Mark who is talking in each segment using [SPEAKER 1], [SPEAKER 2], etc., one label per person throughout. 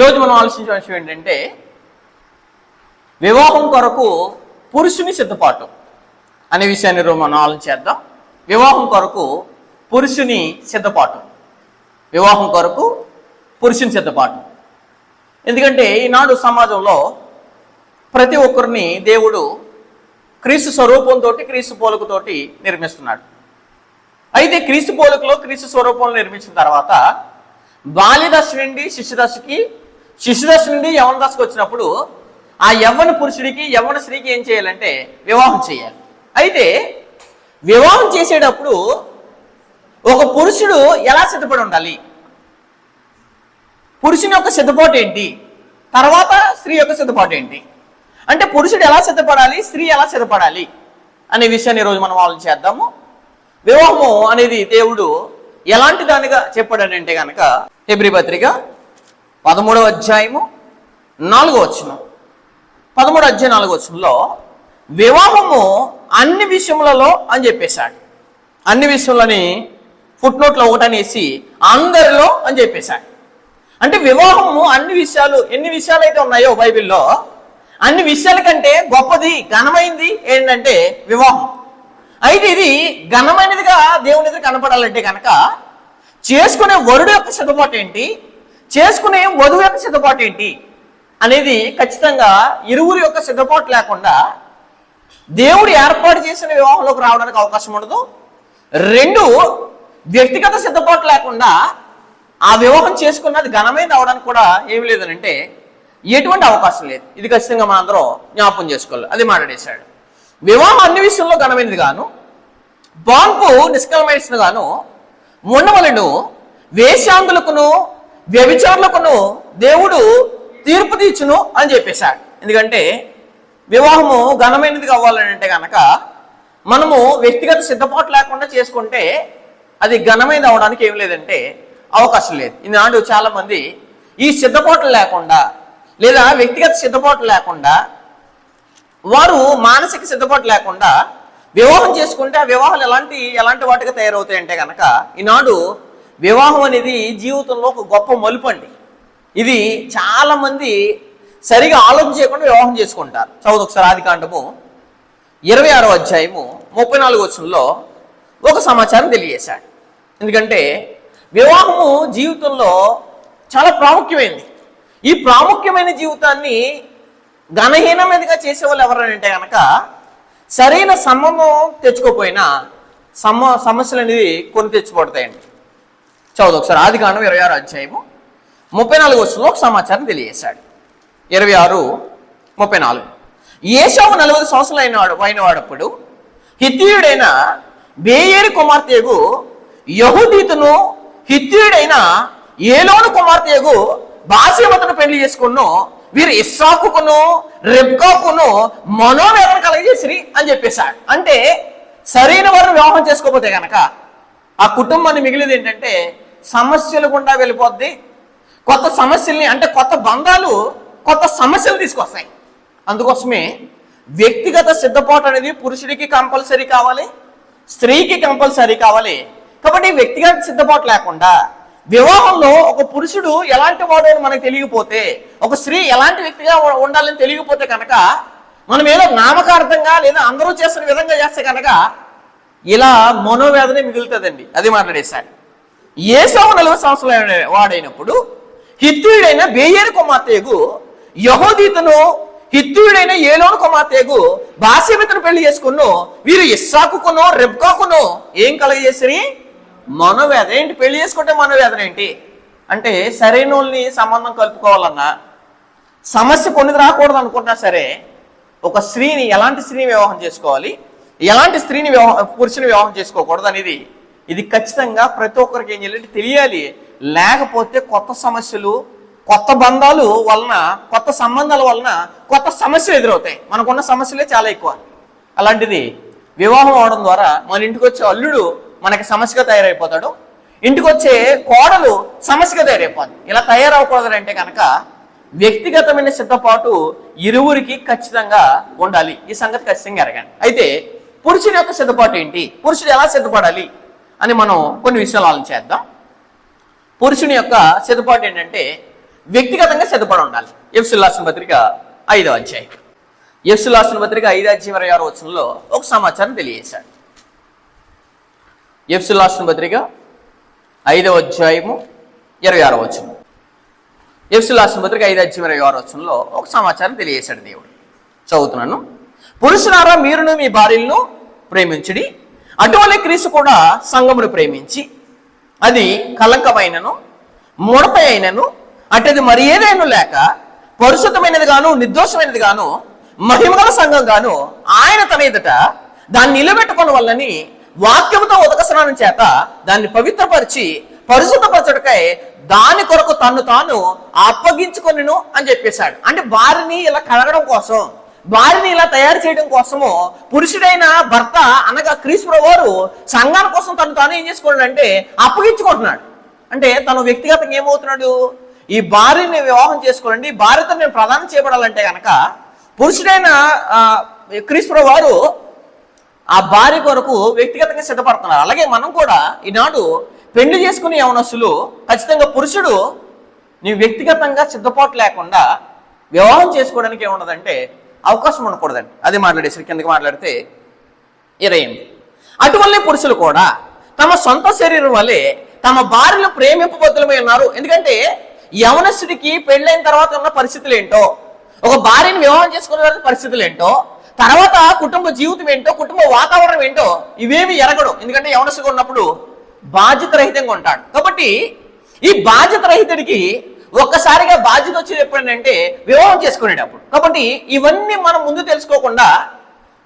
[SPEAKER 1] ఈరోజు మనం ఆలోచించిన విషయం ఏంటంటే వివాహం కొరకు పురుషుని సిద్ధపాటు అనే విషయాన్ని మనం ఆలోచించేద్దాం. వివాహం కొరకు పురుషుని సిద్ధపాటు, వివాహం కొరకు పురుషుని సిద్ధపాటు. ఎందుకంటే ఈనాడు సమాజంలో ప్రతి ఒక్కరిని దేవుడు క్రీస్తు స్వరూపంతో, క్రీస్తు పోలికతోటి నిర్మిస్తున్నాడు. అయితే క్రీస్తు పోలికలో, క్రీస్తు స్వరూపంలో నిర్మించిన తర్వాత బాల్యదశ నుండి శిశుదశ నుండి యవ్వన దశకు వచ్చినప్పుడు ఆ యవ్వన పురుషుడికి, యవ్వన స్త్రీకి ఏం చేయాలంటే వివాహం చేయాలి. అయితే వివాహం చేసేటప్పుడు ఒక పురుషుడు ఎలా సిద్ధపడి ఉండాలి, పురుషుని యొక్క సిద్ధపాటు ఏంటి, తర్వాత స్త్రీ యొక్క సిద్ధపాటు ఏంటి, అంటే పురుషుడు ఎలా సిద్ధపడాలి, స్త్రీ ఎలా సిద్ధపడాలి అనే విషయాన్ని ఈరోజు మనం ఆలోచించేద్దాము. వివాహము అనేది దేవుడు ఎలాంటి దానిగా చెప్పాడనంటే కనుక హెబ్రీ పత్రిక 13వ అధ్యాయము 4వ వచనం, 13వ అధ్యాయం 4వ వచనంలో వివాహము అన్ని విషయములలో అని చెప్పేశాడు. అన్ని విషయంలోని ఫుట్నోట్లో ఒకటనేసి అందరిలో అని చెప్పేశాడు. అంటే వివాహము అన్ని విషయాలు, ఎన్ని విషయాలు అయితే ఉన్నాయో బైబిల్లో అన్ని విషయాల కంటే గొప్పది, ఘనమైంది ఏంటంటే వివాహం. అయితే ఇది ఘనమైనదిగా దేవుని ఎదురు కనపడాలంటే కనుక చేసుకునే వరుడు యొక్క సిద్ధపాటు ఏంటి, చేసుకునే వధువు యొక్క సిద్ధపాటు ఏంటి అనేది ఖచ్చితంగా ఇరువురి యొక్క సిద్ధపాటు లేకుండా దేవుడు ఏర్పాటు చేసిన వివాహంలోకి రావడానికి అవకాశం ఉండదు. రెండు వ్యక్తిగత సిద్ధపాటు లేకుండా ఆ వివాహం చేసుకున్నది ఘనమైనది అవడానికి కూడా ఏమి లేదనంటే ఎటువంటి అవకాశం లేదు. ఇది ఖచ్చితంగా మనందరం జ్ఞాపకం చేసుకోవాలి. అది మాట్లాడేశాడు. వివాహం అన్ని విషయంలో ఘనమైనది గాను, బాంపు నిష్కలమైన గాను ఉండవలను, వేశ్యాంగులకును వ్యభిచారులకును దేవుడు తీర్పు తీర్చును అని చెప్పేశాడు. ఎందుకంటే వివాహము ఘనమైనది కావాలంటే కనుక మనము వ్యక్తిగత సిద్ధపాటు లేకుండా చేసుకుంటే అది ఘనమైనది అవడానికి ఏం లేదంటే అవకాశం లేదు. ఈనాడు చాలా మంది ఈ సిద్ధపాట్లు లేకుండా లేదా వ్యక్తిగత సిద్ధపాటు లేకుండా, వారు మానసిక సిద్ధపాటు లేకుండా వివాహం చేసుకుంటే ఆ వివాహాలు ఎలాంటి వాటిగా తయారవుతాయంటే కనుక ఈనాడు వివాహం అనేది జీవితంలో ఒక గొప్ప మలుపు అండి. ఇది చాలా మంది సరిగా ఆలోచన చేయకుండా వివాహం చేసుకుంటారు. చదువు ఒకసారి ఆదికాండము 26వ అధ్యాయము 34వ వచనంలో ఒక సమాచారం తెలియజేశాడు. ఎందుకంటే వివాహము జీవితంలో చాలా ప్రాముఖ్యమైనది. ఈ ప్రాముఖ్యమైన జీవితాన్ని ఘనహీనమైనదిగా చేసేవాళ్ళు ఎవరంటే కనుక సరైన సంబంధం తెచ్చుకోపోయినా సమస్యలు అనేది కొన్ని తెచ్చిపడతాయండి. చదువు ఒకసారి ఆదికాండం 26వ అధ్యాయము 34వ వచనంలో ఒక సమాచారం తెలియజేశాడు. 26:34 ఏశావు 40 సంవత్సరాలు అయినవాడప్పుడు హిత్తీయుడైన బేయేరు కుమార్తెగు యెహూదీతును హిత్తీయుడైన ఏలోను కుమార్తెగు బాసెమతును పెళ్లి చేసుకును, వీరు ఇస్సాకును రెబ్కాకును మనోవేదన కలిగజేసిరి అని చెప్పేశాడు. అంటే సరైన వారిని వివాహం చేసుకోకపోతే కనుక ఆ కుటుంబాన్ని మిగిలిది ఏంటంటే సమస్యలు గుండా వెళ్ళిపోద్ది. కొత్త సమస్యల్ని, అంటే కొత్త బంధాలు కొత్త సమస్యలు తీసుకొస్తాయి. అందుకోసమే వ్యక్తిగత సిద్ధపాటు అనేది పురుషుడికి కంపల్సరీ కావాలి, స్త్రీకి కంపల్సరీ కావాలి. కాబట్టి వ్యక్తిగత సిద్ధపాటు లేకుండా వివాహంలో ఒక పురుషుడు ఎలాంటి వాడు అని మనకు తెలియకపోతే, ఒక స్త్రీ ఎలాంటి వ్యక్తిగా ఉండాలని తెలియకపోతే కనుక మనం ఏదో నామకార్థంగా లేదా అందరూ చేస్తున్న విధంగా చేస్తే కనుక ఇలా మనోవేదనే మిగులుతుందండి. అది మాట్లాడేశాడు. ఏశావు 40 సంవత్సరాలు వాడైనప్పుడు హిత్తీయుడైన బేయేరు కుమార్తెగు యెహూదీతును హిత్తీయుడైన ఏలోను కుమార్తెగు బాసెమతును పెళ్లి చేసుకును, వీరు ఇస్సాకును రెబ్కాకును ఏం కలగజేసిరి? మనోవేదన. ఏంటి పెళ్లి చేసుకుంటే మనోవేదన ఏంటి అంటే సరైన వాళ్ళని సంబంధం కలుపుకోవాలన్నా, సమస్య కొన్ని రాకూడదు అనుకుంటున్నా సరే ఒక స్త్రీని, ఎలాంటి స్త్రీని వివాహం చేసుకోవాలి, ఎలాంటి స్త్రీని పురుషుని వివాహం చేసుకోకూడదు అనేది ఇది ఖచ్చితంగా ప్రతి ఒక్కరికి ఏం చేయాలంటే తెలియాలి. లేకపోతే కొత్త సమస్యలు, కొత్త బంధాలు వలన, కొత్త సంబంధాల వలన కొత్త సమస్యలు ఎదురవుతాయి. మనకున్న సమస్యలే చాలా ఎక్కువ. అలాంటిది వివాహం అవడం ద్వారా మన ఇంటికి వచ్చే అల్లుడు మనకి సమస్యగా తయారైపోతాడు, ఇంటికి వచ్చే కోడలు సమస్యగా తయారైపోతుంది. ఇలా తయారవకూడదు అంటే కనుక వ్యక్తిగతమైన సిద్ధపాటు ఇరువురికి ఖచ్చితంగా ఉండాలి. ఈ సంగతి ఖచ్చితంగా ఎరగండి. అయితే పురుషుడి యొక్క సిద్ధపాటు ఏంటి, పురుషుడు ఎలా సిద్ధపడాలి అని మనం కొన్ని విషయాలు ఆలోచించేద్దాం. పురుషుని యొక్క సిద్ధపాటు ఏంటంటే వ్యక్తిగతంగా సిద్ధపడి ఉండాలి. ఎఫెసీయులకు రాసిన పత్రిక 5వ అధ్యాయం. ఎఫెసీయులకు రాసిన పత్రిక 5వ అధ్యాయం 26వ వచనంలో ఒక సమాచారం తెలియజేశాడు. ఎఫెసీయులకు రాసిన పత్రిక 5వ అధ్యాయము 26వ వచనం. ఎఫెసీయులకు రాసిన పత్రిక 5వ అధ్యాయం 26వ వచనంలో ఒక సమాచారం తెలియజేశాడు దేవుడు. చదువుతున్నాను. పురుషులారా మీరును మీ భార్యలను ప్రేమించుడి, అటువంటి క్రీస్తు కూడా సంఘమును ప్రేమించి అది కలంకమైనను ముడత అయినను అటది మరి ఏదైనా లేక పరిశుద్ధమైనది గాను నిర్దోషమైనది గాను మహిమగల సంఘం గాను ఆయన తన ఎదుట దాన్ని నిలబెట్టుకున్న వల్లని వాక్యముతో ఉదక స్నానం చేత దాన్ని పవిత్రపరిచి పరిశుద్ధపరచుటకై దాని కొరకు తను తాను అప్పగించుకొనిను అని చెప్పేశాడు. అంటే భార్యని ఇలా కడగడం కోసం, భార్యని ఇలా తయారు చేయడం కోసము పురుషుడైన భర్త అనగా క్రీస్తు వారు సంఘాల కోసం తను తాను ఏం చేసుకోండి అంటే అప్పగించుకుంటున్నాడు. అంటే తను వ్యక్తిగతంగా ఏమవుతున్నాడు, ఈ భార్యని వివాహం చేసుకోండి, భార్యతో నేను ప్రదానం చేయబడాలంటే కనుక పురుషుడైన క్రీస్తు వారు ఆ భార్య కొరకు వ్యక్తిగతంగా సిద్ధపడుతున్నారు. అలాగే మనం కూడా ఈనాడు పెళ్లి చేసుకునే యవనస్తులు ఖచ్చితంగా పురుషుడు నీ వ్యక్తిగతంగా సిద్ధపాటు లేకుండా వివాహం చేసుకోవడానికి ఏమున్నదంటే అవకాశం ఉండకూడదండి. అది మాట్లాడేసరికి కిందకి మాట్లాడితే 28. అటువల్లే పురుషులు కూడా తమ సొంత శరీరం వల్లే తమ భార్యలు ప్రేమింపబద్ధులమై ఉన్నారు. ఎందుకంటే యవనస్తుడికి పెళ్ళైన తర్వాత ఉన్న పరిస్థితులు ఏంటో, ఒక భార్యను వివాహం చేసుకున్న పరిస్థితులు ఏంటో, తర్వాత కుటుంబ జీవితం ఏంటో, కుటుంబ వాతావరణం ఏంటో ఇవేమి ఎరగడు. ఎందుకంటే యవనస్తుగా ఉన్నప్పుడు బాధ్యత రహితంగా ఉంటాడు. కాబట్టి ఈ బాధ్యత రహితుడికి ఒక్కసారిగా బాధ్యత వచ్చేది ఎప్పుడంటే వివాహం చేసుకునేటప్పుడు. కాబట్టి ఇవన్నీ మనం ముందు తెలుసుకోకుండా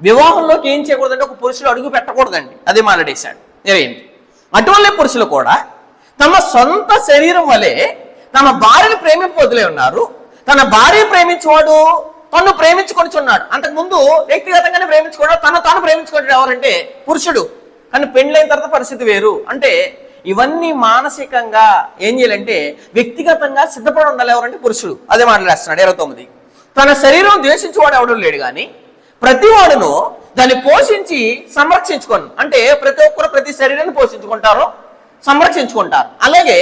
[SPEAKER 1] వివాహంలోకి ఏం చేయకూడదంటే ఒక పురుషుడు అడుగు పెట్టకూడదండి. అదే మాట్లాడేశాడు. అటువంటి పురుషులు కూడా తమ సొంత శరీరం వలె తమ భార్యను ప్రేమింపొద్దులే ఉన్నారు. తన భార్య ప్రేమించేవాడు తను ప్రేమించుకొనిచున్నాడు. అంతకుముందు వ్యక్తిగతంగానే ప్రేమించుకోవడం, తాను ప్రేమించుకోవడం ఎవరంటే పురుషుడు. కానీ పెళ్ళైన తర్వాత పరిస్థితి వేరు. అంటే ఇవన్నీ మానసికంగా ఏం చేయాలంటే వ్యక్తిగతంగా సిద్ధపడి ఉండాలి. ఎవరంటే పురుషుడు. అదే మాట్లాడేస్తున్నాడు 29. తన శరీరం ద్వేషించేవాడు ఎవడు లేడు కానీ ప్రతి వాడును దాన్ని పోషించి సంరక్షించుకోను. అంటే ప్రతి ఒక్కరు ప్రతి శరీరాన్ని పోషించుకుంటారు, సంరక్షించుకుంటారు. అలాగే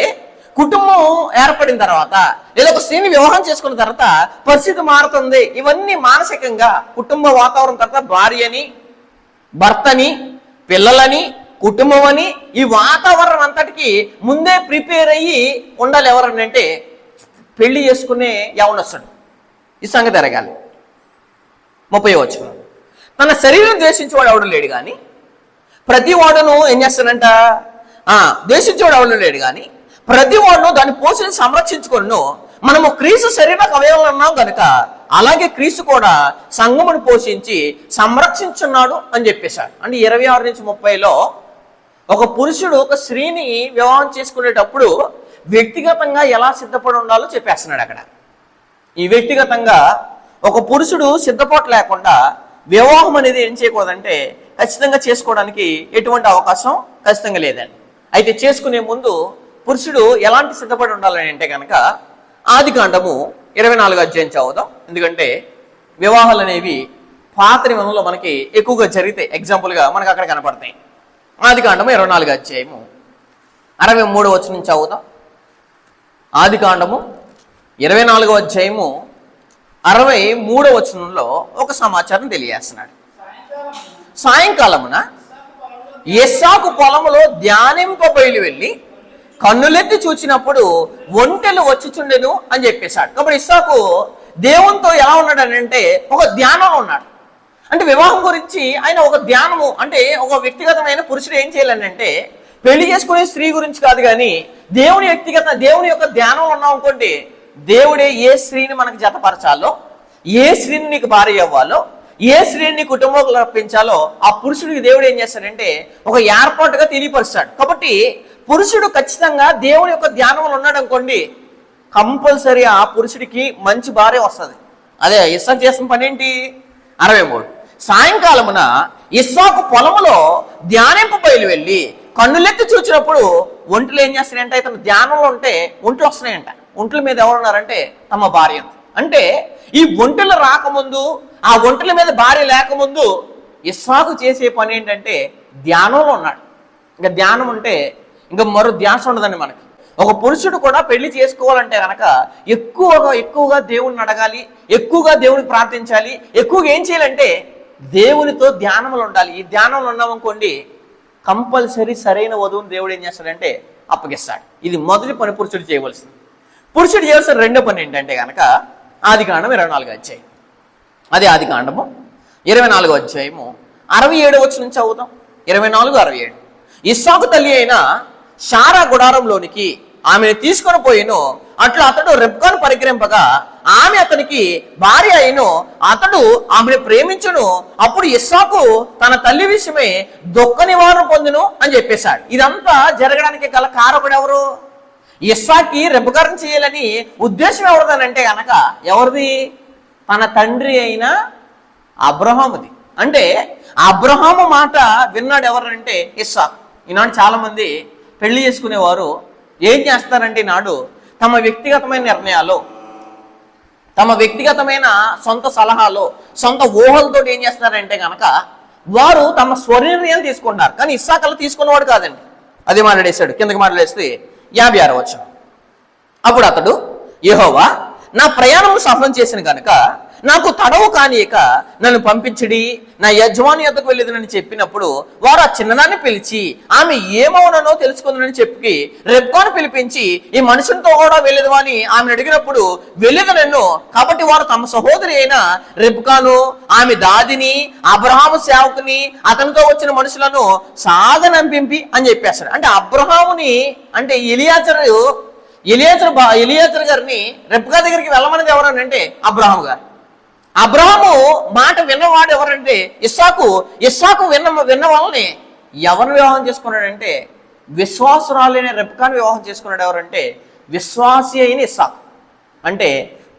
[SPEAKER 1] కుటుంబం ఏర్పడిన తర్వాత లేదా ఒక స్త్రీని వివాహం చేసుకున్న తర్వాత పరిస్థితి మారుతుంది. ఇవన్నీ మానసికంగా కుటుంబ వాతావరణం తర్వాత భార్యని, భర్తని, పిల్లలని, కుటుంబం అని ఈ వాతావరణం అంతటికి ముందే ప్రిపేర్ అయ్యి ఉండాలి. ఎవరనంటే పెళ్లి చేసుకునే యవనస్తుడు. ఈ సంగతి ఎరగాలి. 30వ వచనం. తన శరీరం ద్వేషించేవాడు ఎవడు లేడు కానీ ప్రతి వాడును ఏం చేస్తాడంట, ద్వేషించేవాడు ఎవడు లేడు కానీ ప్రతి వాడును దాన్ని పోషించి సంరక్షించుకొను. మనము క్రీస్తు శరీర అవయవాలు అన్నాం కనుక అలాగే క్రీస్తు కూడా సంఘమును పోషించి సంరక్షించున్నాడు అని చెప్పేశాడు. అంటే 26 నుంచి 30లో ఒక పురుషుడు ఒక స్త్రీని వివాహం చేసుకునేటప్పుడు వ్యక్తిగతంగా ఎలా సిద్ధపడి ఉండాలో చెప్పేస్తున్నాడు అక్కడ. ఈ వ్యక్తిగతంగా ఒక పురుషుడు సిద్ధపాటు లేకుండా వివాహం అనేది ఏం చేయకూడదంటే ఖచ్చితంగా చేసుకోవడానికి ఎటువంటి అవకాశం ఖచ్చితంగా లేదండి. అయితే చేసుకునే ముందు పురుషుడు ఎలాంటి సిద్ధపడి ఉండాలని అంటే కనుక ఆదికాండము 24వ అధ్యాయం చదువుదాం. ఎందుకంటే వివాహాలు అనేవి పాత నిబంధనలో మనకి ఎక్కువగా జరిగితే ఎగ్జాంపుల్గా మనకు అక్కడ కనపడతాయి. ఆదికాండము 24వ అధ్యాయము 63వ వచనం నుంచి చదువుదాం. ఆదికాండము 24వ అధ్యాయము 63వ వచనంలో ఒక సమాచారం తెలియజేస్తున్నాడు. సాయంకాలమున ఇస్సాకు పొలములో ధ్యానింపబయలు వెళ్ళి కన్నులెత్తి చూచినప్పుడు ఒంటెలు వచ్చుచుండెను అని చెప్పేశాడు. కాబట్టి ఇస్సాకు దేవునితో ఎలా ఉన్నాడు అని అంటే ఒక ధ్యానంలో ఉన్నాడు. అంటే వివాహం గురించి ఆయన ఒక ధ్యానము, అంటే ఒక వ్యక్తిగతమైన పురుషుడు ఏం చేయాలని అంటే పెళ్లి చేసుకునే స్త్రీ గురించి కాదు కానీ దేవుని యొక్క ధ్యానంలో ఉన్నాం అనుకోండి. దేవుడే ఏ స్త్రీని మనకు జతపరచాలో, ఏ స్త్రీని నీకు భార్య అవ్వాలో, ఏ స్త్రీని కుటుంబంలో రప్పించాలో ఆ పురుషుడికి దేవుడు ఏం చేస్తాడంటే ఒక ఏర్పాటుగా తెలియపరుస్తాడు. కాబట్టి పురుషుడు ఖచ్చితంగా దేవుని యొక్క ధ్యానంలో ఉన్నాడు అనుకోండి, కంపల్సరీ ఆ పురుషుడికి మంచి భార్య వస్తుంది. అదే ఇస్సాకు చేసిన పని ఏంటి? 63. సాయంకాలమున ఇస్సాకు పొలములో ధ్యానింపు బయలు వెళ్ళి కన్నులెత్తి చూచినప్పుడు ఒంట్లు ఏం చేస్తాయంటే ఇతను ధ్యానంలో ఉంటే ఒంట్లు వస్తున్నాయంట. ఒంట్ల మీద ఎవరున్నారంటే తమ భార్య. అంటే ఈ ఒంటెలు రాకముందు, ఆ ఒంటెల మీద భార్య లేకముందు ఇస్సాకు చేసే పని ఏంటంటే ధ్యానంలో ఉన్నాడు. ఇంకా ధ్యానం ఉంటే ఇంకా మరో ధ్యాస ఉండదండి మనకి. ఒక పురుషుడు కూడా పెళ్లి చేసుకోవాలంటే కనుక ఎక్కువగా దేవుణ్ణి అడగాలి, ఎక్కువగా దేవునికి ప్రార్థించాలి, ఎక్కువగా ఏం చేయాలంటే దేవునితో ధ్యానములు ఉండాలి. ఈ ధ్యానంలో ఉన్నామనుకోండి కంపల్సరీ సరైన వధువుని దేవుడు ఏం చేస్తాడంటే అప్పగిస్తాడు. ఇది మొదటి పని పురుషుడు చేయవలసింది. పురుషుడు చేయాల్సిన రెండో పని ఏంటంటే కనుక ఆదికాండం 24వ అధ్యాయం. అదే ఆదికాండము 24వ అధ్యాయము 67 వచనం నుంచి చదువుతాం. 24-67. ఇస్సాకు తల్లి అయిన శారా గుడారంలోనికి ఆమెను తీసుకొని పోయిను. అట్లా అతడు రెబ్కాను పరికరింపగా ఆమె అతనికి భార్య అయిను. అతడు ఆమెను ప్రేమించును. అప్పుడు ఇస్సాకు తన తల్లి విషయమై దుఃఖ నివారణ పొందును అని చెప్పేశాడు. ఇదంతా జరగడానికి గల కారకుడు ఎవరు? ఇస్సాకి రెబ్కాను చేయాలని ఉద్దేశం ఎవరిదనంటే కనుక ఎవరిది? తన తండ్రి అయిన అబ్రహాముది. అంటే అబ్రహాము మాట విన్నాడు ఎవరంటే ఇస్సాకు. ఈనాడు చాలా మంది పెళ్లి చేసుకునేవారు ఏం చేస్తారంటే నాడు తమ వ్యక్తిగతమైన నిర్ణయాలు, తమ వ్యక్తిగతమైన సొంత సలహాలు, సొంత ఊహలతో ఏం చేస్తారంటే కనుక వారు తమ స్వనిర్ణయాలు తీసుకుంటున్నారు. కానీ ఇస్సాకు తీసుకున్నవాడు కాదండి. అదే మాట్లాడేశాడు. కిందకి మాట్లాడేస్తే 56వ వచనం. అప్పుడు అతడు యెహోవా నా ప్రయాణము సఫలం చేసిన కనుక నాకు తడవు కానియక నన్ను పంపించడి, నా యజమాని యొద్దకు వెళ్ళేదని చెప్పినప్పుడు వారు ఆ చిన్నదాన్ని పిలిచి ఆమె ఏమవునో తెలుసుకుందని చెప్పి రెబ్కాను పిలిపించి ఈ మనుషులతో కూడా వెళ్ళదు అని ఆమెను అడిగినప్పుడు వెళ్ళదు నన్ను. కాబట్టి వారు తమ సహోదరి అయిన రెబ్కాను, ఆమె దాదిని, అబ్రహాము సేవకుని, అతనితో వచ్చిన మనుషులను సాగనంపింపి అని చెప్పేస్తాడు. అంటే అబ్రహాముని అంటే ఎలియాజరు గారిని రెబ్కా దగ్గరికి వెళ్ళమనేది ఎవరనంటే అబ్రహాము గారు. అబ్రహాము మాట విన్నవాడు ఎవరంటే ఇస్సాకు విన్న వాళ్ళని ఎవరిని వివాహం చేసుకున్నాడంటే విశ్వాసురాలైన రెబ్కాను వివాహం చేసుకున్నాడు. ఎవరంటే విశ్వాసి అయిన ఇస్సాకు. అంటే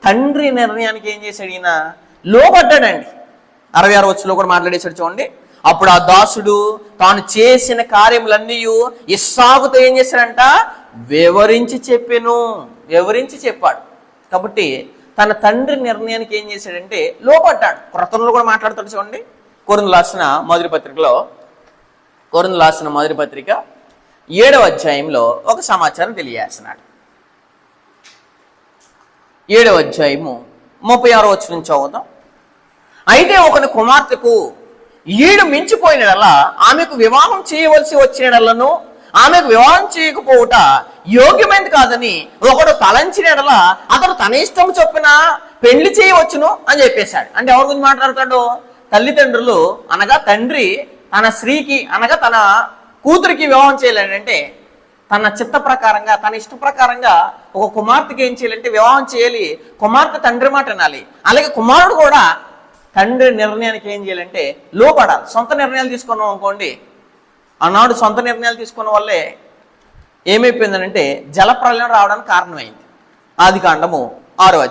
[SPEAKER 1] తండ్రి నిర్ణయానికి ఏం చేశాడు? ఈయన లోబడ్డాడండి. 66వ వచనంలో కూడా మాట్లాడేశాడు చూడండి. అప్పుడు ఆ దాసుడు తాను చేసిన కార్యములన్నీ ఇస్సాకుతో ఏం చేశాడంట? వివరించి చెప్పాడు. కాబట్టి తన తండ్రి నిర్ణయానికి ఏం చేశాడంటే లోపడ్డాడు. క్రొత్తలో కూడా మాట్లాడుతాడు చూడండి. కొరింథీయులకు రాసిన మొదటి పత్రిక 7వ అధ్యాయంలో ఒక సమాచారం తెలియజేస్తున్నాడు. 7వ అధ్యాయము 36వ వచనం నుంచి చదువుతాం. అయితే ఒకని కుమార్తెకు ఈడు మించిపోయినలా ఆమెకు వివాహం చేయవలసి వచ్చినలను ఆమెకు వివాహం చేయకపోవుట యోగ్యమైనది కాదని ఒకడు తలంచినలా అతడు తన ఇష్టం చొప్పున పెళ్లి చేయవచ్చును అని చెప్పేశాడు. అంటే ఎవరి గురించి మాట్లాడతాడు? తల్లిదండ్రులు అనగా తండ్రి తన స్త్రీకి అనగా తన కూతురికి వివాహం చేయాలంటే తన చిత్త ప్రకారంగా, తన ఇష్ట ప్రకారంగా ఒక కుమార్తెకి ఏం చేయాలంటే వివాహం చేయాలి. కుమార్తె తండ్రి మాట వినాలి. అలాగే కుమారుడు కూడా తండ్రి నిర్ణయానికి ఏం చేయాలంటే లోపడాలి. సొంత నిర్ణయాలు తీసుకున్నాం అనుకోండి, ఆనాడు సొంత నిర్ణయాలు తీసుకున్న వల్లే ఏమైపోయిందనంటే జలప్రలయం రావడానికి కారణమైంది. ఆదికాండము 6వ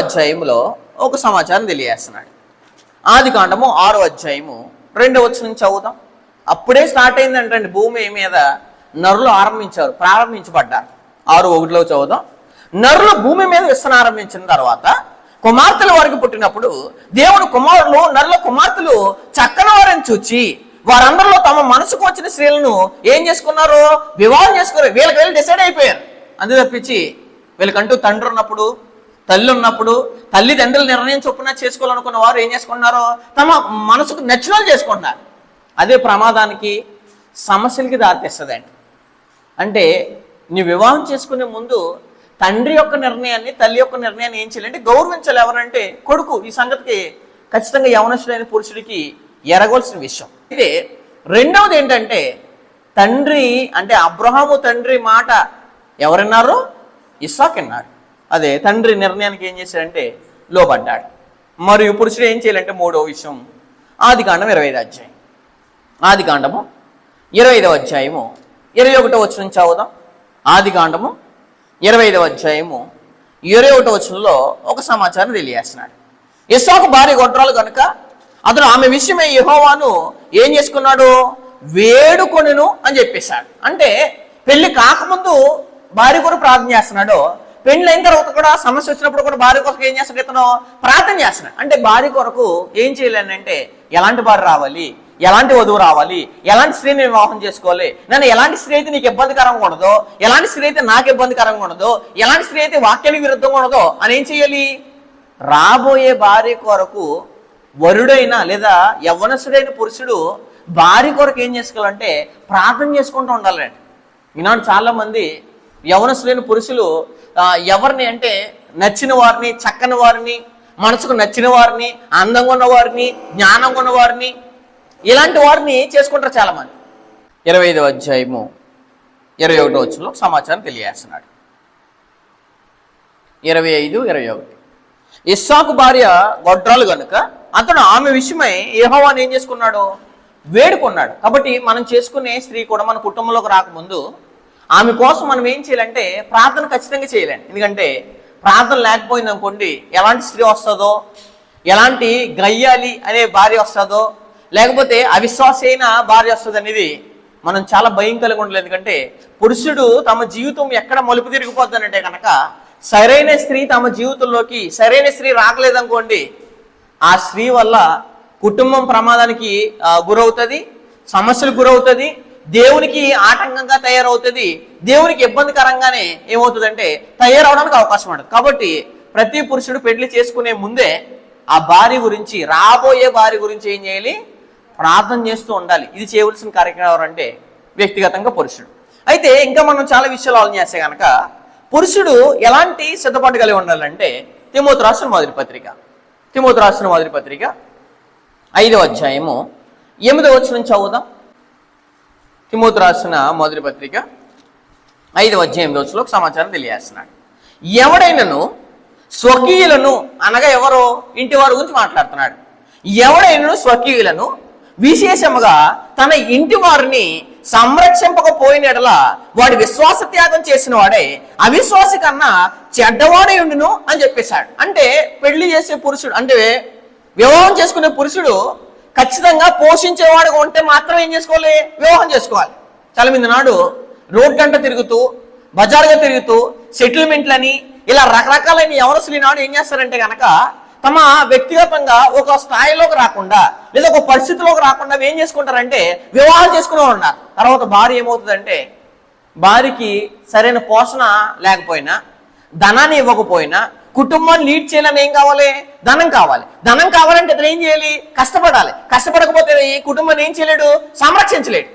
[SPEAKER 1] అధ్యాయంలో ఒక సమాచారం తెలియజేస్తున్నాడు. ఆదికాండము 6వ అధ్యాయము 2వ వచనం నుంచి చదువుతాం. అప్పుడే స్టార్ట్ అయిందంటండి భూమి మీద నరులు ప్రారంభించబడ్డారు. 6:1లో చదువుదాం. నరులు భూమి మీద విస్తరారంభించిన తర్వాత కుమార్తెల వారికి పుట్టినప్పుడు దేవుడు నరుల కుమార్తెలు చక్కని వారిని చూచి వారందరిలో తమ మనసుకు వచ్చిన స్త్రీలను ఏం చేసుకున్నారు? వివాహం చేసుకున్నారు. వీళ్ళకి డిసైడ్ అయిపోయారు. అందు తప్పించి వీళ్ళకంటూ తండ్రి ఉన్నప్పుడు, తల్లి ఉన్నప్పుడు, తల్లిదండ్రుల నిర్ణయం చొప్పున చేసుకోవాలనుకున్న వారు ఏం చేసుకున్నారో తమ మనసుకు నచ్చిన వాళ్ళు చేసుకుంటున్నారు. అదే ప్రమాదానికి, సమస్యలకి దారితీస్తుందండి. అంటే నీ వివాహం చేసుకునే ముందు తండ్రి యొక్క నిర్ణయాన్ని, తల్లి యొక్క నిర్ణయాన్ని ఏం చేయాలంటే గౌరవించాలి. ఎవరంటే కొడుకు. ఈ సంగతికి ఖచ్చితంగా యవనస్తుడైన పురుషుడికి ఎరగవలసిన విషయం. అయితే రెండవది ఏంటంటే తండ్రి అంటే అబ్రహాము తండ్రి మాట ఎవరన్నారు? ఇస్సాకు అన్నాడు. అదే తండ్రి నిర్ణయానికి ఏం చేశాడంటే లోబడ్డాడు. మరియు పురుషుడు ఏం చేయాలంటే మూడవ విషయం ఆదికాండం 25వ అధ్యాయం. ఆదికాండము 25వ అధ్యాయము 21వ వచనం నుంచి చదువుదాం. ఆదికాండము 25వ అధ్యాయము 21వ వచనంలో ఒక సమాచారం తెలియజేస్తున్నాడు. ఇస్సాకు భార్య గొడ్రాలు కనుక అతను ఆమె విషయమై యెహోవాను ఏం చేసుకున్నాడు? వేడుకొనెను అని చెప్పేశాడు. అంటే పెళ్లి కాకముందు భార్య కొరకు ప్రార్థన చేస్తున్నాడు. పెళ్లి అయిన తర్వాత కూడా సమస్య వచ్చినప్పుడు కూడా భార్య కొరకు ఏం చేస్తాడు? ఇతను ప్రార్థన చేస్తున్నాడు. అంటే భార్య కొరకు ఏం చేయాలని అంటే ఎలాంటి భార్య రావాలి, ఎలాంటి వధువు రావాలి, ఎలాంటి స్త్రీని వివాహం చేసుకోవాలి, నన్ను ఎలాంటి స్త్రీ అయితే నీకు ఇబ్బందికరంగా ఉండదో, ఎలాంటి స్త్రీ అయితే నాకు ఇబ్బందికరంగా ఉండదో, ఎలాంటి స్త్రీ అయితే వాక్యానికి విరుద్ధంగా ఉండదో అని ఏం చేయాలి? రాబోయే భార్య కొరకు వరుడైన లేదా యవ్వనస్తుడైన పురుషుడు భార్య కొరకు ఏం చేసుకోవాలంటే ప్రార్థన చేసుకుంటూ ఉండాలండి. ఈనాడు చాలా మంది యవ్వనస్తుడైన పురుషులు ఎవరిని అంటే నచ్చిన వారిని, చక్కని వారిని, మనసుకు నచ్చిన వారిని, అందంగా ఉన్న వారిని, జ్ఞానంగా ఉన్న వారిని, ఇలాంటి వారిని చేసుకుంటారు చాలా మంది. 25వ అధ్యాయము 21వ వచనంలో సమాచారం తెలియజేస్తున్నాడు. 25-21 ఇస్సాకు భార్య గొడ్రాలు గనుక అతడు ఆమె విషయమై యెహోవాను ఏం చేసుకున్నాడు? వేడుకున్నాడు. కాబట్టి మనం చేసుకునే స్త్రీ కూడా మన కుటుంబంలోకి రాకముందు ఆమె కోసం మనం ఏం చేయాలంటే ప్రార్థన ఖచ్చితంగా చేయాలండి. ఎందుకంటే ప్రార్థన లేకపోయింది అనుకోండి, ఎలాంటి స్త్రీ వస్తుందో, ఎలాంటి గయ్యాలి అనే భార్య వస్తుందో, లేకపోతే అవిశ్వాస అయిన భార్య వస్తుంది అనేది మనం చాలా భయం కలిగి ఉండలేదు. ఎందుకంటే పురుషుడు తమ జీవితం ఎక్కడ మలుపు తిరిగిపోతుందంటే కనుక సరైన స్త్రీ తమ జీవితంలోకి సరైన స్త్రీ రాకలేదనుకోండి, ఆ స్త్రీ వల్ల కుటుంబం ప్రమాదానికి గురవుతుంది, సమస్యలకు గురవుతుంది, దేవునికి ఆటంకంగా తయారవుతుంది, దేవునికి ఇబ్బందికరంగానే ఏమవుతుందంటే తయారవడానికి అవకాశం ఉంటుంది. కాబట్టి ప్రతి పురుషుడు పెళ్లి చేసుకునే ముందే ఆ భార్య గురించి, రాబోయే భార్య గురించి ఏం చేయాలి? ప్రార్థన చేస్తూ ఉండాలి. ఇది చేయవలసిన కార్యక్రమం ఎవరంటే వ్యక్తిగతంగా పురుషుడు. అయితే ఇంకా మనం చాలా విషయాలు ఆలోచన చేస్తే కనుక పురుషుడు ఎలాంటి సిద్ధపాటు కలిగి ఉండాలంటే తిమోతి రాసిన మొదటి పత్రిక 5వ అధ్యాయము 8వ వచనం చదువుదాం. తిమోతి రాసిన మొదటి పత్రిక 5వ అధ్యాయం 8వ వచనంలో సమాచారం తెలియజేస్తున్నాడు. ఎవడైనను స్వకీయులను, అనగా ఎవరో ఇంటి వారి గురించి మాట్లాడుతున్నాడు. ఎవడైనను స్వకీయులను విశేషముగా తన ఇంటి వారిని సంరక్షింపకపోయిన ఎడల వాడి విశ్వాస త్యాగం చేసిన వాడే అవిశ్వాసి కన్నా చెడ్డవాడే ఉండును అని చెప్పేశాడు. అంటే పెళ్లి చేసే పురుషుడు, అంటే వివాహం చేసుకునే పురుషుడు ఖచ్చితంగా పోషించేవాడుగా ఉంటే మాత్రం ఏం చేసుకోవాలి? వివాహం చేసుకోవాలి. చాలా మంది నాడు రోడ్ గంట తిరుగుతూ, బజార్గా తిరుగుతూ, సెటిల్మెంట్లని ఇలా రకరకాలైన యవనస్తులు నాడు ఏం చేస్తారంటే కనుక తమ వ్యక్తిగతంగా ఒక స్థాయిలోకి రాకుండా లేదా ఒక పరిస్థితిలోకి రాకుండా ఏం చేసుకుంటారంటే వివాహం చేసుకునే ఉన్నారు. తర్వాత భార్య ఏమవుతుందంటే భార్యకి సరైన పోషణ లేకపోయినా, ధనాన్ని ఇవ్వకపోయినా, కుటుంబాన్ని లీడ్ చేయాలని ఏం కావాలి? ధనం కావాలి. ధనం కావాలంటే ఇతను ఏం చేయాలి? కష్టపడాలి. కష్టపడకపోతే ఈ కుటుంబాన్ని ఏం చేయలేడు? సంరక్షించలేడు.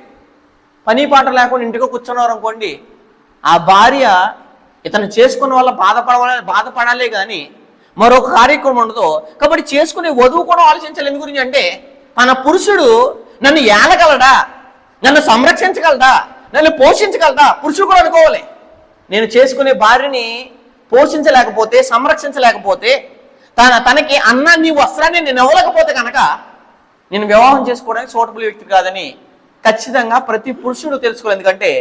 [SPEAKER 1] పని పాట లేకుండా ఇంటికి కూర్చున్నారు అనుకోండి, ఆ భార్య ఇతను చేసుకున్న వల్ల బాధపడాలే కానీ మరొక కార్యక్రమం ఉండదు. కాబట్టి చేసుకునే వధువు కూడా ఆలోచించాలి. ఎందు గురించి అంటే తన పురుషుడు నన్ను ఏలగలడా, నన్ను సంరక్షించగలడా, నన్ను పోషించగలడా? పురుషుడు కూడా అనుకోవాలి. నేను చేసుకునే భార్యని పోషించలేకపోతే, సంరక్షించలేకపోతే, తనకి అన్నాన్ని, వస్త్రాన్ని నేను ఇవ్వలేకపోతే కనుక నేను వివాహం చేసుకోవడానికి సూటబుల్ వ్యక్తి కాదని ఖచ్చితంగా ప్రతి పురుషుడు తెలుసుకోవాలి. ఎందుకంటే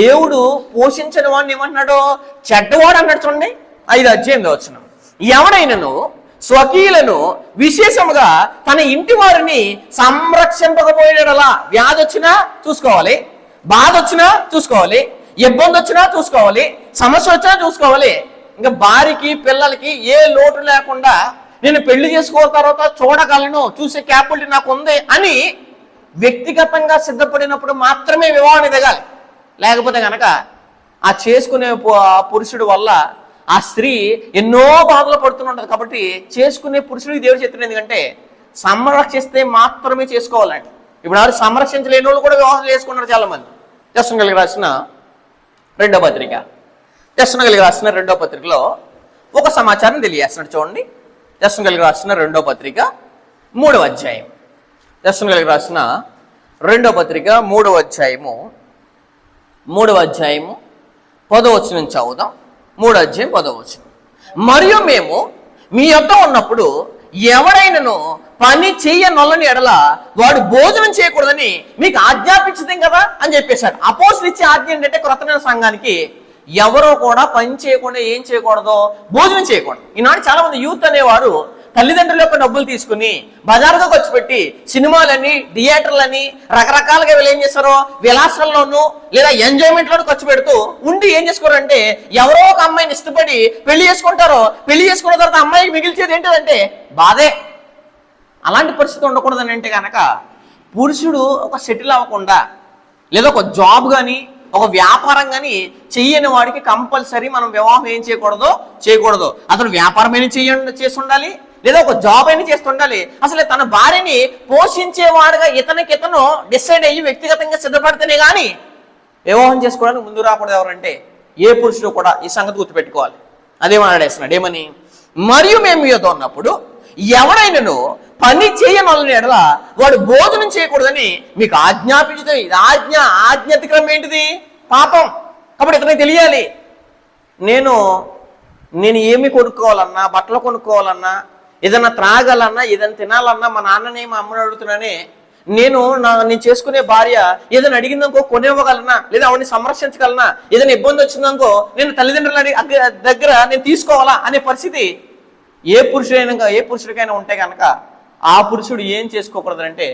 [SPEAKER 1] దేవుడు పోషించని వాడిని ఏమంటున్నాడో చెడ్డవాడు అన్నాడు. చూడండి 5వ అధ్యాయంలో వచ్చిన ఎవడైనను స్వకీయులను విశేషముగా తన ఇంటి వారిని సంరక్షింపకపోయేలా, వ్యాధి వచ్చినా చూసుకోవాలి, బాధ వచ్చినా చూసుకోవాలి, ఇబ్బంది వచ్చినా చూసుకోవాలి, సమస్య వచ్చినా చూసుకోవాలి. ఇంకా భార్యకి పిల్లలకి ఏ లోటు లేకుండా నేను పెళ్లి చేసుకోవాల తర్వాత చూడగలను, చూసే క్యాపబిలిటీ నాకు ఉంది అని వ్యక్తిగతంగా సిద్ధపడినప్పుడు మాత్రమే వివాహం ఎదగాలి. లేకపోతే కనుక ఆ చేసుకునే పురుషుడు వల్ల ఆ స్త్రీ ఎన్నో బాధలు పడుతుంటుంది. కాబట్టి చేసుకునే పురుషుడికి దేవుడు చెప్తున్నది ఎందుకంటే సంరక్షిస్తే మాత్రమే చేసుకోవాలండి. ఇప్పుడు ఎవరు సంరక్షించలేని వాళ్ళు కూడా వివాహం చేసుకున్నారు చాలా మంది. తెస్సలోనికీయులకు రాసిన రెండవ పత్రికలో ఒక సమాచారం తెలియజేస్తున్నాడు. చూడండి, తెస్సలోనికీయులకు రాసిన 2వ పత్రిక 3వ అధ్యాయం. తెస్సలోనికీయులకు రాసిన 2వ పత్రిక 3వ అధ్యాయము 10వ వచనం చదువుదాం. 3వ అధ్యాయం 10వ వచనం. మరియు మేము మీ యొద్ద ఉన్నప్పుడు ఎవడైనను పని చెయ్యనొల్లని ఎడల వాడు భోజనం చేయకూడదని మీకు ఆజ్ఞాపించదేం కదా అని చెప్పేశాడు. అపోస్తలులు ఇచ్చే ఆజ్ఞ ఏంటంటే క్రొత్త సంఘానికి ఎవరో కూడా పని చేయకుండా ఏం చేయకూడదు? భోజనం చేయకూడదు. ఈనాడు చాలా మంది యూత్ అనేవారు తల్లిదండ్రుల యొక్క డబ్బులు తీసుకుని బజార్గా ఖర్చు పెట్టి సినిమాలని, థియేటర్లని, రకరకాలుగా వీళ్ళు ఏం చేస్తారో విలాసాల్లోనూ లేదా ఎంజాయ్మెంట్లోనూ ఖర్చు పెడుతూ ఉండి ఏం చేసుకోరంటే ఎవరో ఒక అమ్మాయిని ఇష్టపడి పెళ్లి చేసుకుంటారో, పెళ్లి చేసుకున్న తర్వాత అమ్మాయికి మిగిల్చేది ఏంటంటే బాధే. అలాంటి పరిస్థితి ఉండకూడదని అంటే కనుక పురుషుడు ఒక సెటిల్ అవ్వకుండా లేదా ఒక జాబ్ కానీ ఒక వ్యాపారం కానీ చెయ్యని వాడికి కంపల్సరీ మనం వివాహం ఏం చేయకూడదు. అతను వ్యాపారమైనా చేసి ఉండాలి, లేదా ఒక జాబ్ అయినా చేస్తుండాలి. అసలు తన భార్యని పోషించేవాడుగా ఇతను డిసైడ్ అయ్యి వ్యక్తిగతంగా సిద్ధపడితేనే కానీ వివాహం చేసుకోవడానికి ముందు రాకూడదు. ఎవరంటే ఏ పురుషుడు కూడా ఈ సంగతి గుర్తుపెట్టుకోవాలి. అదే మాట్లాడేస్తున్నాడు ఏమని, మరియు మేము మీతో ఉన్నప్పుడు ఎవరైనాను పని చేయనలని ఎడల వాడు భోజనం చేయకూడదని మీకు ఆజ్ఞాపించుతాయి. ఇది ఆజ్ఞాతిక్రమం ఏంటిది? పాపం. కాబట్టి ఇతనికి తెలియాలి, నేను ఏమి కొనుక్కోవాలన్నా, బట్టలు కొనుక్కోవాలన్నా, ఏదన్నా త్రాగాలన్నా, ఏదైనా తినాలన్నా మా నాన్నని మా అమ్మని అడుగుతున్నానే, నేను చేసుకునే భార్య ఏదైనా అడిగిందనుకో కొనివ్వగలనా, లేదా ఆవిడని సంరక్షించగలనా, ఏదైనా ఇబ్బంది వచ్చిందనుకో నేను తల్లిదండ్రుల దగ్గర నేను తీసుకోవాలా అనే పరిస్థితి ఏ పురుషుడికైనా ఉంటే కనుక ఆ పురుషుడు ఏం చేసుకోకూడదంటే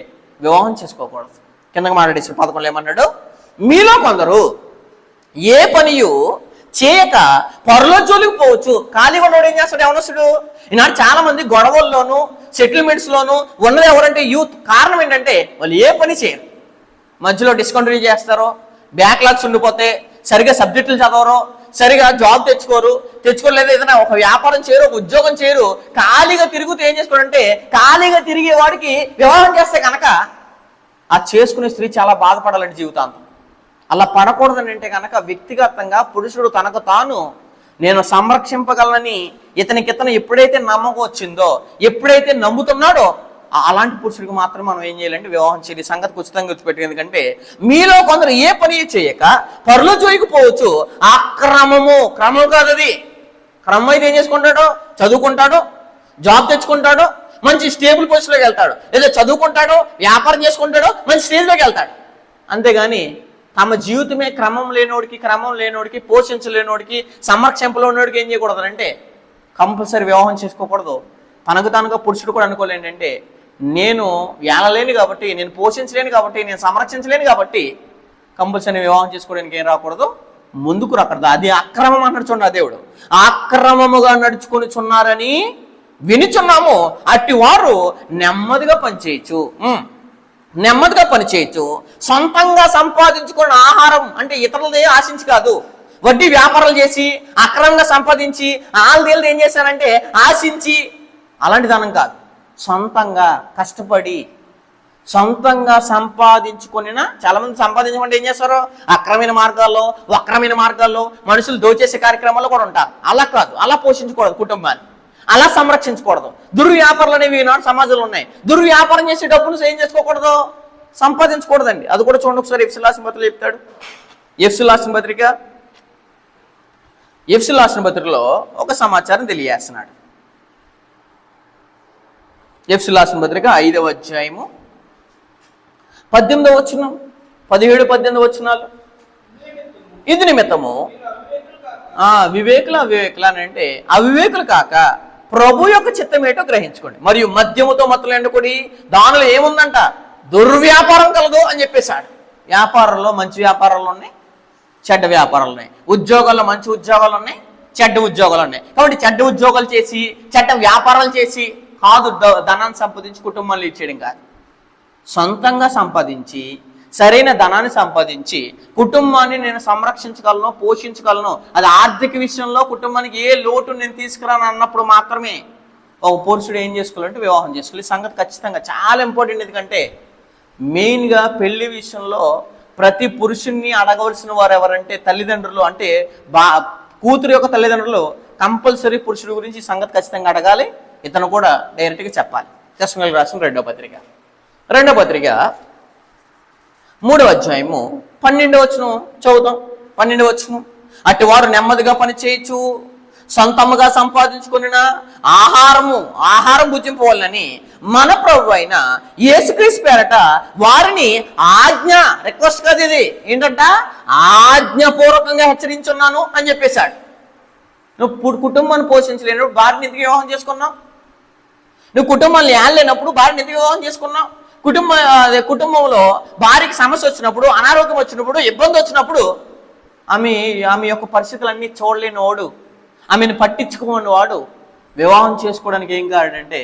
[SPEAKER 1] వివాహం చేసుకోకూడదు. కిందకి మాట్లాడేసి 11 ఏమన్నాడు, మీలో కొందరు ఏ పనియు చేయక పరుల జోలికి పోవచ్చు. ఖాళీగా ఉన్నవాడు ఏం చేస్తాడు? యవనస్తుడు. ఈనాడు చాలా మంది గొడవల్లోనూ సెటిల్మెంట్స్లోనూ ఉన్నది ఎవరంటే యూత్. కారణం ఏంటంటే వాళ్ళు ఏ పని చేయరు, మధ్యలో డిస్కంటిన్యూ చేస్తారో, బ్యాక్లాగ్స్ ఉండిపోతే, సరిగా సబ్జెక్టులు చదవరు, సరిగా జాబ్ తెచ్చుకోలేదు, ఏదైనా ఒక వ్యాపారం చేయరు, ఒక ఉద్యోగం చేయరు, ఖాళీగా తిరుగుతూ ఏం చేసుకోడంటే ఖాళీగా తిరిగే వాడికి వివాహం చేస్తే కనుక ఆ చేసుకునే స్త్రీ చాలా బాధపడాలంటే జీవితాంతం. అలా పడకూడదని అంటే కనుక వ్యక్తిగతంగా పురుషుడు తనకు తాను నేను సంరక్షింపగలనని ఇతను ఎప్పుడైతే నమ్మకం వచ్చిందో, ఎప్పుడైతే నమ్ముతున్నాడో అలాంటి పురుషుడికి మాత్రం మనం ఏం చేయాలంటే వివాహం చేయాలి. సంగతి ఖచ్చితంగా గుర్తుపెట్టి, ఎందుకంటే మీలో కొందరు ఏ పని చేయక పరుల జోలికి పోవచ్చు. క్రమం కాదు అది. క్రమం అయితే ఏం చేసుకుంటాడో, చదువుకుంటాడో, జాబ్ తెచ్చుకుంటాడో, మంచి స్టేబుల్ పొజిషన్లోకి వెళ్తాడు, లేదా చదువుకుంటాడో, వ్యాపారం చేసుకుంటాడో, మంచి స్టేజ్లోకి వెళ్తాడు. అంతేగాని తమ జీవితమే క్రమం లేనోడికి పోషించలేనోడికి సంరక్షింపలో ఉన్నోడికి ఏం చేయకూడదు అంటే కంపల్సరీ వివాహం చేసుకోకూడదు. తనకు పురుషుడు కూడా అనుకోలేంటంటే నేను ఏలలేను కాబట్టి, నేను పోషించలేను కాబట్టి, నేను సంరక్షించలేను కాబట్టి కంపల్సరీ వివాహం చేసుకోవడానికి ఏం రాకూడదు, ముందుకు రాకూడదు. అది అక్రమం అన్నాడు చూడండి దేవుడు. అక్రమముగా నడుచుకొనిచున్నారని వినిచున్నాము, అట్టి వారు నెమ్మదిగా పనిచేయచ్చు. సొంతంగా సంపాదించుకున్న ఆహారం అంటే ఇతరులదే ఆశించి కాదు, వడ్డీ వ్యాపారాలు చేసి అక్రమంగా సంపాదించి ఆళ్ళదేళ్ళు ఏం చేశారంటే ఆశించి అలాంటి ధనం కాదు, సొంతంగా కష్టపడి సొంతంగా సంపాదించుకున్న. చాలా మంది సంపాదించమంటే ఏం చేస్తారు? వక్రమైన మార్గాల్లో మనుషులు దోచేసే కార్యక్రమాల్లో కూడా ఉంటారు. అలా కాదు, అలా పోషించకూడదు కుటుంబాన్ని, అలా సంరక్షించకూడదు. దుర్వ్యాపారాలు అనేవి ఈనాడు సమాజంలో ఉన్నాయి. దుర్వ్యాపారం చేసే డబ్బును ఏం చేసుకోకూడదు, సంపాదించకూడదండి. అది కూడా చూడండి ఒకసారి. ఎఫ్ఎస్సీ రాసిన పత్రికలో చెప్తాడు. ఎఫ్ఎస్సీ రాసిన పత్రికలో ఒక సమాచారం తెలియజేస్తున్నాడు. ఎఫ్ఎస్సీ రాసిన పత్రిక 5వ అధ్యాయము 18వ వచనం, 17-18 వచనాలు. ఇది నిమిత్తము వివేకులు అని అంటే అవివేకులు కాక ప్రభు యొక్క చిత్తం ఏంటో గ్రహించుకోండి. మరియు మద్యముతో మత్తులు ఎండుకొని దానిలో ఏముందంట, దుర్వ్యాపారం కలదు అని చెప్పేశాడు. వ్యాపారంలో మంచి వ్యాపారాలు ఉన్నాయి, చెడ్డ వ్యాపారాలు ఉన్నాయి. ఉద్యోగాల్లో మంచి ఉద్యోగాలు ఉన్నాయి, చెడ్డ ఉద్యోగాలు ఉన్నాయి. కాబట్టి చెడ్డ ఉద్యోగాలు చేసి చెడ్డ వ్యాపారాలు చేసి కాదు ధనాన్ని సంపాదించి కుటుంబాన్ని లీడ్ చేయడం కాదు. సొంతంగా సంపాదించి సరైన ధనాన్ని సంపాదించి కుటుంబాన్ని నేను సంరక్షించగలను, పోషించగలను, అది ఆర్థిక విషయంలో కుటుంబానికి ఏ లోటు నేను తీసుకురాను అన్నప్పుడు మాత్రమే ఒక పురుషుడు ఏం చేసుకోవాలంటే వివాహం చేసుకోవాలి. ఈ సంగతి ఖచ్చితంగా చాలా ఇంపార్టెంట్. ఎందుకంటే మెయిన్గా పెళ్లి విషయంలో ప్రతి పురుషుణ్ణి అడగవలసిన వారు ఎవరంటే తల్లిదండ్రులు. అంటే కూతురు యొక్క తల్లిదండ్రులు కంపల్సరీ పురుషుడి గురించి ఈ సంగతి ఖచ్చితంగా అడగాలి. ఇతను కూడా డైరెక్ట్గా చెప్పాలి. తెస్సలోనికీయులకు రాసిన 2వ పత్రిక 3వ అధ్యాయము 12వ వచనం చదువుతాం. 12వ వచనం, అట్టి వారు నెమ్మదిగా పని చేయొచ్చు, సొంతముగా సంపాదించుకున్న ఆహారం భుజింపవాలని మన ప్రభు అయిన యేసుక్రీస్తు పేరట వారిని రిక్వెస్ట్ కాదు ఇది ఏంటంట, ఆజ్ఞాపూర్వకంగా హెచ్చరించున్నాను అని చెప్పేశాడు. నువ్వు కుటుంబాన్ని పోషించలేనప్పుడు భార్యని ఎందుకు వివాహం చేసుకున్నావు? నువ్వు కుటుంబాన్ని ఏళ్ళలేనప్పుడు భార్యని ఎందుకు వివాహం చేసుకున్నావు? కుటుంబంలో భార్యకి సమస్య వచ్చినప్పుడు, అనారోగ్యం వచ్చినప్పుడు, ఇబ్బంది వచ్చినప్పుడు ఆమె యొక్క పరిస్థితులన్నీ చూడలేనివాడు, ఆమెను పట్టించుకోని వాడు వివాహం చేసుకోవడానికి ఏం కాడంటే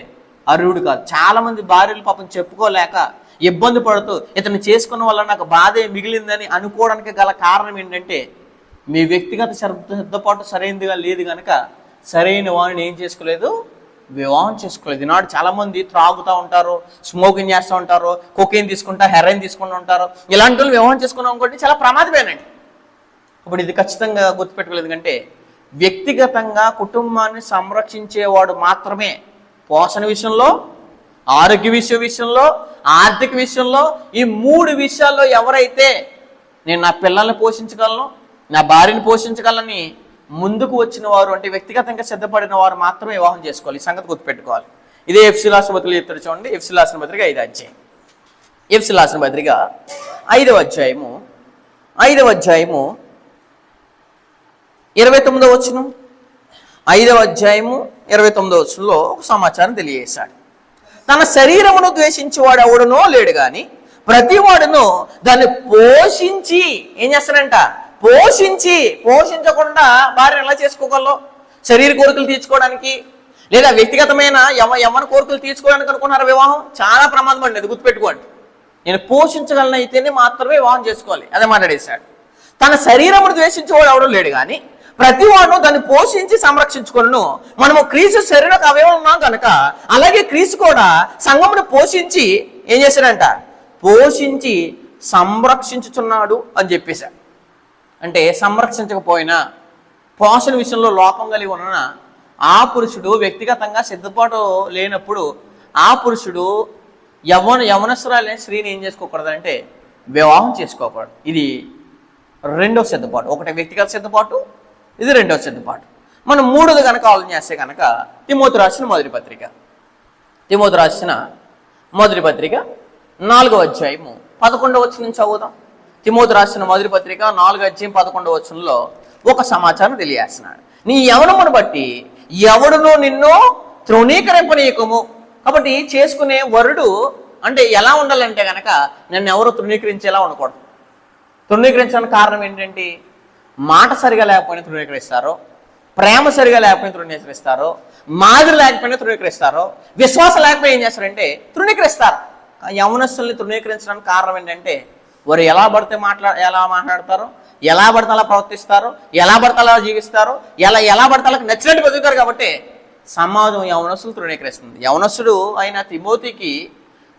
[SPEAKER 1] అర్హుడు కాదు. చాలా మంది భార్యలు పాపం చెప్పుకోలేక ఇబ్బంది పడుతూ ఇతను చేసుకున్న వల్ల నాకు బాధే మిగిలిందని అనుకోవడానికి గల కారణం ఏంటంటే మీ వ్యక్తిగత సిద్ధపాటు సరైనదిగా లేదు కనుక సరైన వాడిని ఏం చేసుకోలేదు, వివాహం చేసుకోలేదు. ఈనాడు చాలామంది త్రాగుతూ ఉంటారు, స్మోకింగ్ చేస్తూ ఉంటారు, కొకైన్ తీసుకుంటా, హెరాయిన్ తీసుకుంటూ ఉంటారు. ఇలాంటి వాళ్ళు వివాహం చేసుకున్నాం అనుకోండి చాలా ప్రమాదమేనండి. ఇప్పుడు ఇది ఖచ్చితంగా గుర్తుపెట్టుకోలేదు. ఎందుకంటే వ్యక్తిగతంగా కుటుంబాన్ని సంరక్షించేవాడు మాత్రమే పోషణ విషయంలో, ఆరోగ్య విషయంలో, ఆర్థిక విషయంలో, ఈ 3 విషయాల్లో ఎవరైతే నేను నా పిల్లల్ని పోషించగలను, నా భార్యని పోషించగలని ముందుకు వచ్చిన వారు, అంటే వ్యక్తిగతంగా సిద్ధపడిన వారు మాత్రమే వివాహం చేసుకోవాలి. ఈ సంగతి గుర్తుపెట్టుకోవాలి. ఇదే ఎఫ్సీ రాసిన పత్రిక చెప్తారు చూడండి. ఎఫ్సీ రాసిన పత్రిక 5వ అధ్యాయం. ఎఫ్సీ రాసిన పత్రిక 5వ అధ్యాయము 29వ వచనం. 5వ అధ్యాయము 29వ వచనంలో ఒక సమాచారం తెలియజేశాడు. తన శరీరమును ద్వేషించేవాడు ఎవడునో లేడు కానీ ప్రతివాడును దాన్ని పోషించి ఏం చేస్తాడంట, పోషించకుండా భార్య ఎలా చేసుకోగలవు? శరీర కోరికలు తీర్చుకోవడానికి లేదా వ్యక్తిగతమైన యవ్వన కోరికలు తీర్చుకోవడానికి అనుకున్నారు వివాహం చాలా ప్రమాదం అండి. అది గుర్తుపెట్టుకోండి. నేను పోషించగలను అయితేనే మాత్రమే వివాహం చేసుకోవాలి, అదే మాట్లాడేశాడు. తన శరీరమును ద్వేషించేవాడు ఎవడో లేడు కానీ ప్రతివాడు దాన్ని పోషించి సంరక్షించుకును. మనము క్రీస్తు శరీరకు అవయవం ఉన్నాం కనుక అలాగే క్రీస్తు కూడా సంఘమును పోషించి ఏం చేశాడంట, పోషించి సంరక్షించుచున్నాడు అని చెప్పేశాడు. అంటే సంరక్షించకపోయినా పోషణ విషయంలో లోపం కలిగి ఉన్న ఆ పురుషుడు వ్యక్తిగతంగా సిద్ధపాటు లేనప్పుడు ఆ పురుషుడు యవనస్తురాలైన స్త్రీని ఏం చేసుకోకూడదు అంటే వివాహం చేసుకోకూడదు. ఇది 2వ సిద్ధపాటు. ఒకటి వ్యక్తిగత సిద్ధపాటు, ఇది 2వ సిద్ధపాటు. మనం 3వది కనుక ఆలోచన చేస్తే కనుక తిమోతి రాసిన మొదటి పత్రిక 4వ అధ్యాయము 11వ వచనం చదువుదాం. తిమోతి రాసిన మొదటి పత్రిక 4వ అధ్యాయం 11వ వచనంలో ఒక సమాచారం తెలియజేస్తున్నాడు. నీ యవనమును బట్టి ఎవడునో నిన్ను తృణీకరింపనీయకము. కాబట్టి చేసుకునే వరుడు అంటే ఎలా ఉండాలంటే కనుక నన్ను ఎవరు తృణీకరించేలా ఉండకూడదు. తృణీకరించడానికి కారణం ఏంటంటే మాట సరిగా లేకపోయినా తృణీకరిస్తారు, ప్రేమ సరిగా లేకపోయినా తృణీకరిస్తారు, మాదిరి లేకపోయినా తృణీకరిస్తారు, విశ్వాసం లేకపోయినా ఏం చేస్తారంటే తృణీకరిస్తారు. యవనస్తుల్ని తృణీకరించడానికి కారణం ఏంటంటే వారు ఎలా మాట్లాడతారు, ఎలా పడితే అలా ప్రవర్తిస్తారు, ఎలా పడితే అలా జీవిస్తారు, ఎలా పడితే అలా నచ్చినట్టు బతుకుతారు. కాబట్టి సమాజం యవనస్తులు తృణీకరిస్తుంది. యవనస్తుడు అయిన తిమోతికి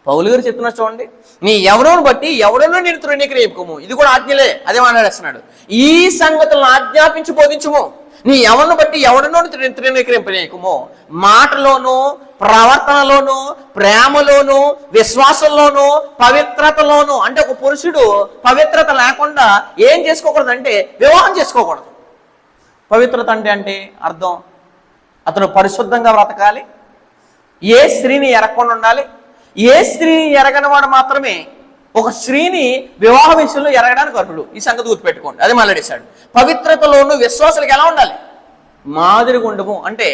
[SPEAKER 1] పౌలు గారు చెప్తున్నా చూడండి, నీ ఎవరోను బట్టి ఎవడనో నేను తృణీకరింపకము. ఇది కూడా ఆజ్ఞలే, అదే మాట్లాడేస్తున్నాడు. ఈ సంగతులను ఆజ్ఞాపించి బోధించుము. నీ ఎవరిని బట్టి ఎవడనో తృణీకరింపనీయకము. మాటలోను, ప్రవర్తనలోను, ప్రేమలోను, విశ్వాసంలోను, పవిత్రతలోను. అంటే ఒక పురుషుడు పవిత్రత లేకుండా ఏం చేసుకోకూడదు అంటే వివాహం చేసుకోకూడదు. పవిత్రత అంటే అర్థం అతను పరిశుద్ధంగా బ్రతకాలి, ఏ స్త్రీని ఎరగకుండా ఉండాలి. ఏ స్త్రీని ఎరగని వాడు మాత్రమే ఒక స్త్రీని వివాహ విషయంలో ఎరగడానికి అర్హుడు. ఈ సంగతి గుర్తుపెట్టుకోండి, అది మాట్లాడేశాడు. పవిత్రతలోను విశ్వాసాలకు ఎలా ఉండాలి, మాదిరిగా ఉండము. అంటే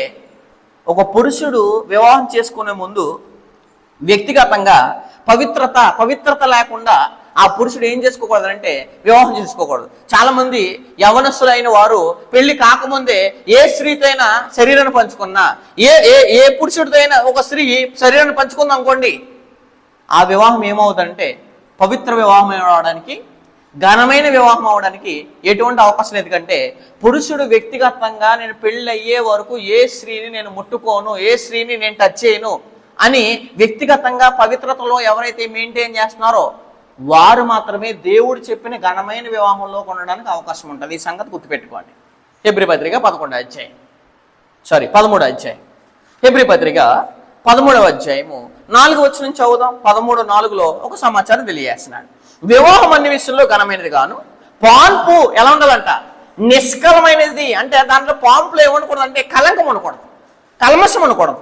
[SPEAKER 1] ఒక పురుషుడు వివాహం చేసుకునే ముందు వ్యక్తిగతంగా పవిత్రత లేకుండా ఆ పురుషుడు ఏం చేసుకోకూడదు అంటే వివాహం చేసుకోకూడదు. చాలా మంది యవనస్తులైన వారు పెళ్లి కాకముందే ఏ స్త్రీతో అయినా శరీరాన్ని పంచుకున్నా, ఏ పురుషుడితో అయినా ఒక స్త్రీ శరీరాన్ని పంచుకుంది అనుకోండి, ఆ వివాహం ఏమవుతుందంటే పవిత్ర వివాహం అవడానికి, ఘనమైన వివాహం అవడానికి ఎటువంటి అవకాశం లేదు. ఎందుకంటే పురుషుడు వ్యక్తిగతంగా నేను పెళ్ళి అయ్యే వరకు ఏ స్త్రీని నేను ముట్టుకోను, ఏ స్త్రీని నేను టచ్ చేయను అని వ్యక్తిగతంగా పవిత్రతలో ఎవరైతే మెయింటైన్ చేస్తున్నారో వారు మాత్రమే దేవుడు చెప్పిన ఘనమైన వివాహంలో ఉండడానికి అవకాశం ఉంటుంది. ఈ సంగతి గుర్తుపెట్టుకోండి. హెబ్రీ పత్రిక 13వ అధ్యాయం. హెబ్రీ పత్రిక 13వ అధ్యాయము 4వ వచనం చదువుదాం. 13:4లో ఒక సమాచారం తెలియజేస్తున్నాడు. వివాహం అన్ని విషయంలో ఘనమైనది గాను పాన్పు ఎలా ఉండాలంట, నిష్కలమైనది. అంటే దాంట్లో పాన్పులు ఏమనకూడదు అంటే కలంకం ఉండకూడదు, కల్మషం ఉండకూడదు.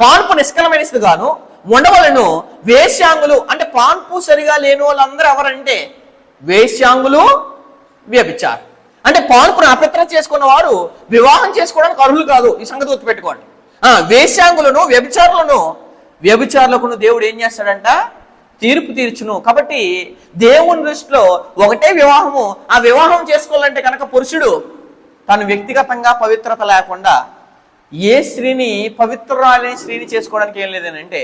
[SPEAKER 1] పాన్పు నిష్కలమైనది గాను ఉండవలను. వేశ్యాంగులు అంటే పాన్పు సరిగా లేని వాళ్ళందరూ ఎవరంటే వేశ్యాంగులు, వ్యభిచారం. అంటే పాన్పును అపవిత్రం చేసుకున్న వారు వివాహం చేసుకోవడానికి అర్హులు కాదు. ఈ సంగతి గుర్తుపెట్టుకోండి. వేశ్యాంగులను, వ్యభిచారులకు దేవుడు ఏం చేస్తాడంట, తీర్పు తీర్చును. కాబట్టి దేవుని దృష్టిలో ఒకటే వివాహము. ఆ వివాహం చేసుకోవాలంటే కనుక పురుషుడు తను వ్యక్తిగతంగా పవిత్రత లేకుండా ఏ స్త్రీని, పవిత్రురాలని స్త్రీని చేసుకోవడానికి ఏం లేదనంటే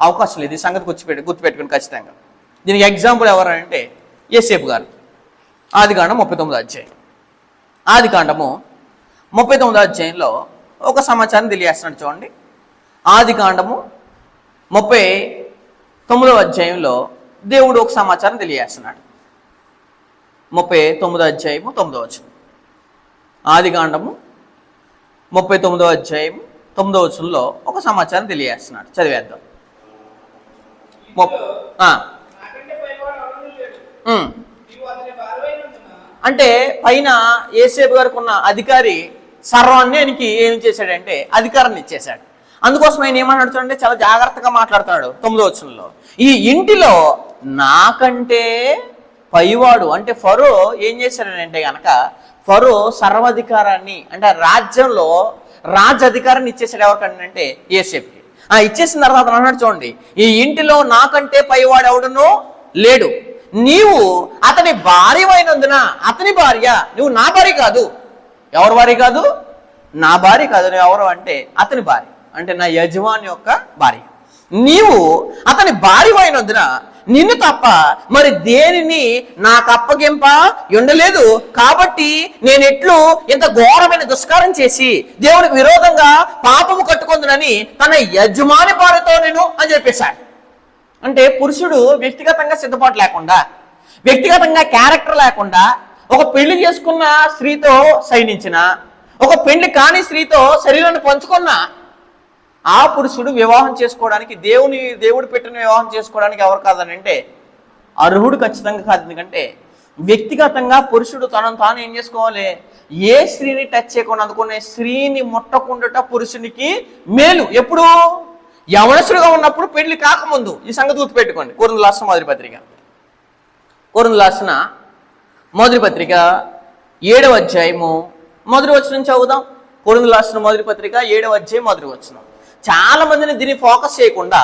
[SPEAKER 1] అవకాశం లేదు. ఈ సంగతి గుర్తుపెట్టుకుని ఖచ్చితంగా. దీనికి ఎగ్జాంపుల్ ఎవరంటే యోసేపు గారు. ఆదికాండం 39వ అధ్యాయం. ఆదికాండము 39వ అధ్యాయంలో ఒక సమాచారం తెలియజేస్తున్నాడు చూడండి. ఆదికాండము 39వ అధ్యాయంలో దేవుడు ఒక సమాచారం తెలియజేస్తున్నాడు. 39వ అధ్యాయము 9వ వచనం. ఆదికాండము 39వ అధ్యాయము 9వ వచనంలో ఒక సమాచారం తెలియజేస్తున్నాడు. చదివేద్దాం. అంటే పైన యోసేపు గారికి ఉన్న అధికారి సర్వాన్ని ఆయనకి ఏం చేశాడంటే అధికారాన్ని ఇచ్చేశాడు. అందుకోసం ఆయన ఏమన్నాడు చూడండి, చాలా జాగ్రత్తగా మాట్లాడుతున్నాడు 9వ వచనంలో. ఈ ఇంటిలో నాకంటే పైవాడు అంటే ఫరో ఏం చేశాడంటే గనక ఫరో సర్వాధికారాన్ని అంటే రాజ్యంలో రాజ్యాధికారాన్ని ఇచ్చేసాడు. ఎవరికంటే యోసేపుకి. ఇచ్చేసిన తర్వాత అన్నాడు చూడండి, ఈ ఇంటిలో నాకంటే పైవాడు ఎవడునో లేడు, నీవు అతని భార్య అయినందున అతని భార్య, నువ్వు నా భార్య కాదు. ఎవరి భార్య కాదు? నా భార్య కాదు. నువ్వు ఎవరు అంటే అతని భార్య, అంటే నా యజమాని యొక్క భార్య. నీవు అతని భార్య అయినందున నిన్ను తప్ప మరి దేనిని నాకు అప్పగింప ఉండలేదు. కాబట్టి నేను ఎట్లు ఇంత ఘోరమైన దుష్కారం చేసి దేవునికి విరోధంగా పాపము కట్టుకుందునని తన యజమాని భార్యతో నేను అని చెప్పేశాడు. అంటే పురుషుడు వ్యక్తిగతంగా సిద్ధపాటు లేకుండా, వ్యక్తిగతంగా క్యారెక్టర్ లేకుండా, ఒక పెళ్లి చేసుకున్న స్త్రీతో సైనించిన, ఒక పెళ్లి కాని స్త్రీతో శరీరాన్ని పంచుకున్న ఆ పురుషుడు వివాహం చేసుకోవడానికి దేవుడు పెట్టిన వివాహం చేసుకోవడానికి ఎవరు కాదని అంటే అర్హుడు ఖచ్చితంగా కాదు. ఎందుకంటే వ్యక్తిగతంగా పురుషుడు తనను తాను ఏం చేసుకోవాలి, ఏ స్త్రీని టచ్ చేయకుండా అందుకునే స్త్రీని ముట్టకుండాట పురుషునికి మేలు. ఎప్పుడు? యవనస్తుడుగా ఉన్నప్పుడు, పెళ్లి కాకముందు. ఈ సంగతి గుర్తుపెట్టుకోండి. కొరింథీయులకు రాసిన మొదటి పత్రిక, కొరింథీయులకు రాసిన మొదటి పత్రిక 7వ అధ్యాయము మొదటి వచనం చదువుదాం. కొరింథీయులకు రాసిన మొదటి పత్రిక 7వ అధ్యాయం మొదటి వచనం. చాలా మందిని దీన్ని ఫోకస్ చేయకుండా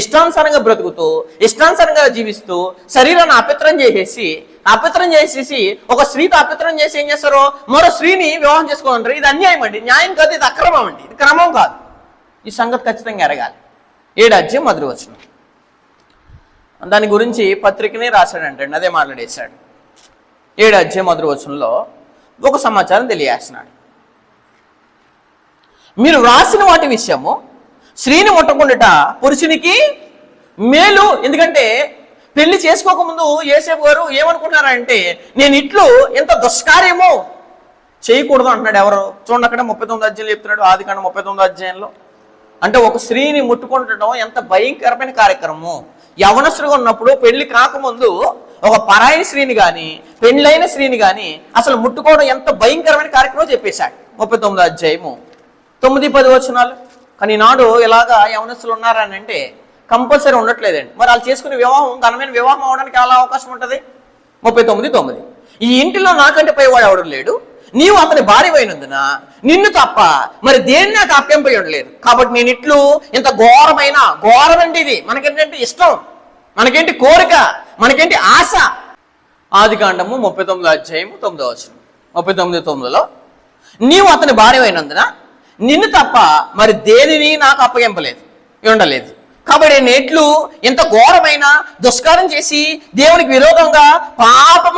[SPEAKER 1] ఇష్టానుసారంగా బ్రతుకుతూ, ఇష్టానుసారంగా జీవిస్తూ, శరీరాన్ని అపవిత్రం చేసేసి ఒక స్త్రీతో అపవిత్రం చేసి ఏం చేస్తారో మరో స్త్రీని వివాహం చేసుకోవాలంటారు. ఇది అన్యాయం అండి, న్యాయం కాదు, ఇది అక్రమం అండి, ఇది క్రమం కాదు. ఈ సంగతి ఖచ్చితంగా ఎరగాలి. 7వ అధ్యాయం మొదటి వచనం. దాని గురించి పత్రికనే రాశాడంటండి, అదే మాట్లాడేశాడు. 7వ అధ్యాయం మొదటి వచనంలో ఒక సమాచారం తెలియజేస్తున్నాడు. మీరు వ్రాసిన వాటి విషయము స్త్రీని ముట్టకుండాట పురుషునికి మేలు. ఎందుకంటే పెళ్లి చేసుకోకముందు యోసేపు గారు ఏమనుకుంటున్నారంటే నేను ఇట్లు ఎంత దుష్కార్యమో చేయకూడదు అంటున్నాడు. ఎవరు చూడండి, అక్కడ 39వ అధ్యాయంలో చెప్తున్నాడు. ఆదికాండం 39వ అధ్యాయంలో అంటే ఒక స్త్రీని ముట్టుకుంటడం ఎంత భయంకరమైన కార్యక్రమము. యవనస్తుడుగా ఉన్నప్పుడు పెళ్లి కాకముందు ఒక పరాయి స్త్రీని కానీ పెళ్ళైన స్త్రీని కానీ అసలు ముట్టుకోవడం ఎంత భయంకరమైన కార్యక్రమం చెప్పేశాడు. 39వ అధ్యాయము 9-10 వచనాలు. కానీ నాడు ఇలాగా యవనస్తులు ఉన్నారని అంటే కంపల్సరీ ఉండట్లేదండి. మరి వాళ్ళు చేసుకునే వివాహం ఘనమైన వివాహం అవడానికి చాలా అవకాశం ఉంటుంది. 39:9 ఈ ఇంటిలో నాకంటే పైవాడు ఎవడు లేడు, నీవు అతని భార్య అయినందున నిన్ను తప్ప మరి దేన్ని నాకు అప్పగింపై ఉండలేదు. కాబట్టి నేను ఇట్లు ఇంత ఘోరమండి. ఇది మనకేంటంటే ఇష్టం, మనకేంటి కోరిక, మనకేంటి ఆశ. ఆదికాండము 39వ అధ్యాయము 9వ వచనం. 39:9లో నీవు అతని భార్య అయినందున నిన్ను తప్ప మరి దేనిని నాకు అప్పగింపలేదు ఉండలేదు. కాబట్టి నేను ఎట్లు ఎంత ఘోరమైన దుష్కారం చేసి దేవునికి విరోధంగా పాపము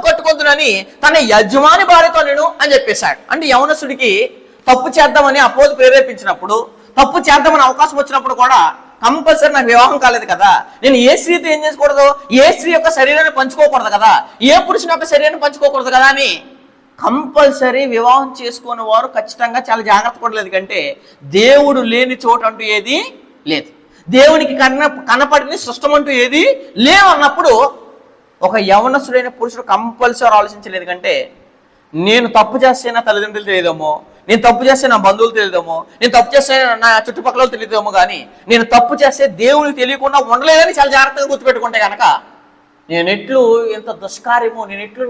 [SPEAKER 1] కట్టుకుంటునని తన యజమాని భార్యతో నేను అని చెప్పేశాడు. అంటే యవనస్తుడికి తప్పు చేద్దామని అపోదు ప్రేరేపించినప్పుడు, తప్పు చేద్దామని అవకాశం వచ్చినప్పుడు కూడా కంపల్సరీ నాకు వివాహం కాలేదు కదా, నేను ఏ స్త్రీతో ఏం చేసుకోకూడదు, ఏ స్త్రీ యొక్క శరీరాన్ని పంచుకోకూడదు కదా, ఏ పురుషుని యొక్క శరీరాన్ని పంచుకోకూడదు కదా అని కంపల్సరీ వివాహం చేసుకునే వారు ఖచ్చితంగా చాలా జాగ్రత్త పడలేదు. కంటే దేవుడు లేని చోటు అంటూ ఏది లేదు, దేవునికి కనపడిన సృష్టం అంటూ ఏది లేవన్నప్పుడు ఒక యవనస్తుడైన పురుషుడు కంపల్సరీ ఆలోచించలేదు. కంటే నేను తప్పు చేస్తే నా తల్లిదండ్రులు తెలియదేమో, నేను తప్పు చేస్తే నా బంధువులు తెలియదేమో, నేను తప్పు చేస్తే నా చుట్టుపక్కల తెలియదేమో, కానీ నేను తప్పు చేస్తే దేవునికి తెలియకుండా ఉండలేదని చాలా జాగ్రత్తగా గుర్తుపెట్టుకుంటే కనుక నేను ఎట్లు ఎంత దుష్కార్యమో, నేను ఎట్లు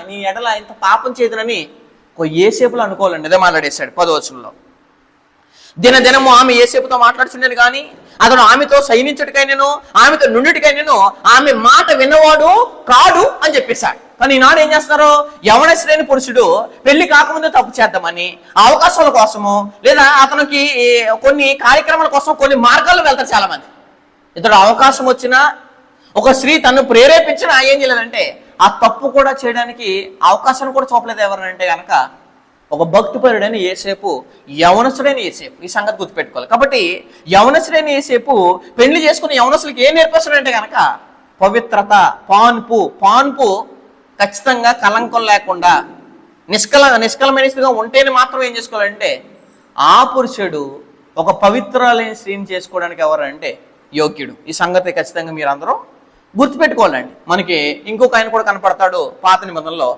[SPEAKER 1] నీ ఎడల ఇంత పాపం చేదునని ఒక యోసేపులో అనుకోవాలండి. అదే మాట్లాడేశాడు 10వ వచనంలో. దినదినము ఆమె యేసేపుతో మాట్లాడుచుండేది కానీ అతడు ఆమెతో సైనించుడికైనను ఆమెతో నుండిటికైనను ఆమె మాట విన్నవాడు కాడు అని చెప్పేశాడు. కానీ ఈనాడు ఏం చేస్తున్నారు, యవనస్తుడైన పురుషుడు పెళ్లి కాకముందే తప్పు చేద్దామని అవకాశాల కోసము లేదా అతనికి కొన్ని కార్యక్రమాల కోసం కొన్ని మార్గాల్లో వెళ్తారు చాలా మంది. ఇతడు అవకాశం వచ్చినా ఒక స్త్రీ తను ప్రేరేపించినా ఏం చేయలేదంటే ఆ తప్పు కూడా చేయడానికి అవకాశాన్ని కూడా చూపలేదు. ఎవరంటే కనుక ఒక భక్తిపరుడైన యేసేపు, యవనస్తుడైన యేసేపు. ఈ సంగతి గుర్తుపెట్టుకోవాలి. కాబట్టి యవనస్తుడైన యేసేపు పెళ్లి చేసుకుని యవనస్తులకి ఏం నేర్పిస్తాడంటే కనుక పవిత్రత, పాన్పు ఖచ్చితంగా కలంకం లేకుండా నిష్కలమైన స్థితిగా ఉంటేనే మాత్రం ఏం చేసుకోవాలంటే ఆ పురుషుడు ఒక పవిత్రాలైన స్త్రీని చేసుకోవడానికి ఎవరంటే యోగ్యుడు. ఈ సంగతి ఖచ్చితంగా మీరు అందరూ గుర్తుపెట్టుకోవాలండి. మనకి ఇంకొక ఆయన కూడా కనపడతాడు పాత నిబంధనలో,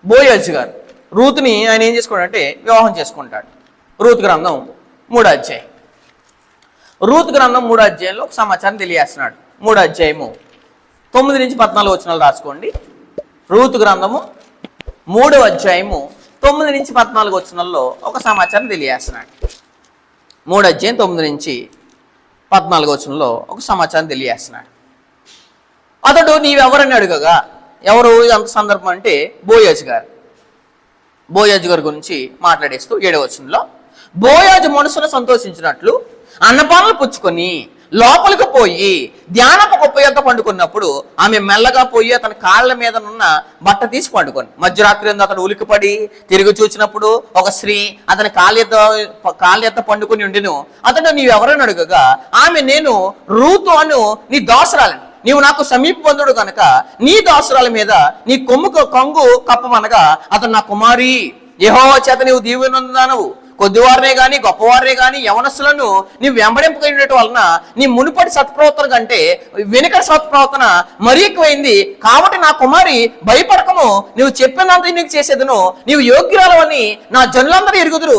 [SPEAKER 1] బోయజ్ గారు. రూతుని ఆయన ఏం చేసుకోవాలంటే వివాహం చేసుకుంటాడు. రూతు గ్రంథం 3వ అధ్యాయం. రూతు గ్రంథం 3వ అధ్యాయంలో ఒక సమాచారం తెలియజేస్తున్నాడు. 3వ అధ్యాయము 9 నుంచి 14 వచనాలు రాసుకోండి. రూతు గ్రంథము 3వ అధ్యాయము 9 నుంచి 14 వచనాల్లో ఒక సమాచారం తెలియజేస్తున్నాడు. 3వ అధ్యాయం 9 నుంచి 14 వచనంలో ఒక సమాచారం తెలియజేస్తున్నాడు. అతడు నీవెవరని అడుగగా, ఎవరు ఇదంత సందర్భం అంటే బోయజ్ గారు. బోయజ్ గారి గురించి మాట్లాడేస్తూ 7వ వచనంలో, బోయజు మనసును సంతోషించినట్లు అన్నపానలు పుచ్చుకొని లోపలికి పోయి ధ్యానపు గొప్ప యొద్ద పండుకున్నప్పుడు ఆమె మెల్లగా పోయి అతని కాళ్ళ మీదనున్న బట్ట తీసి పండుకొని మధ్యరాత్రి అతడు ఉలికిపడి తిరిగి చూసినప్పుడు ఒక స్త్రీ అతని కాళ్ళ ఎద్ద పండుకొని ఉండెను. అతడు నీవెవరని అడుగగా ఆమె, నేను రూతు అను నీ దాసురాలని, నీవు నాకు సమీప బంధుడు కనుక నీ దాసురాల మీద నీ కొంగు కప్పమనగా అతను నా కుమారి, యెహోవా చేత నీవు దీవెనొందానవు, కొద్దివారినే గాని గొప్పవారినే గాని యవనస్తులను నీవు వెంబడింపగలిగినట్టు వలన నీ మునుపటి సత్ప్రవర్తన కంటే వెనుకటి సత్ప్రవర్తన మరీ ఎక్కువైంది. కాబట్టి నా కుమారి భయపడకము, నువ్వు చెప్పినంత నీకు చేసేదను, నీవు యోగ్యురాలవని నా జనులందరూ ఎరుగుదురు,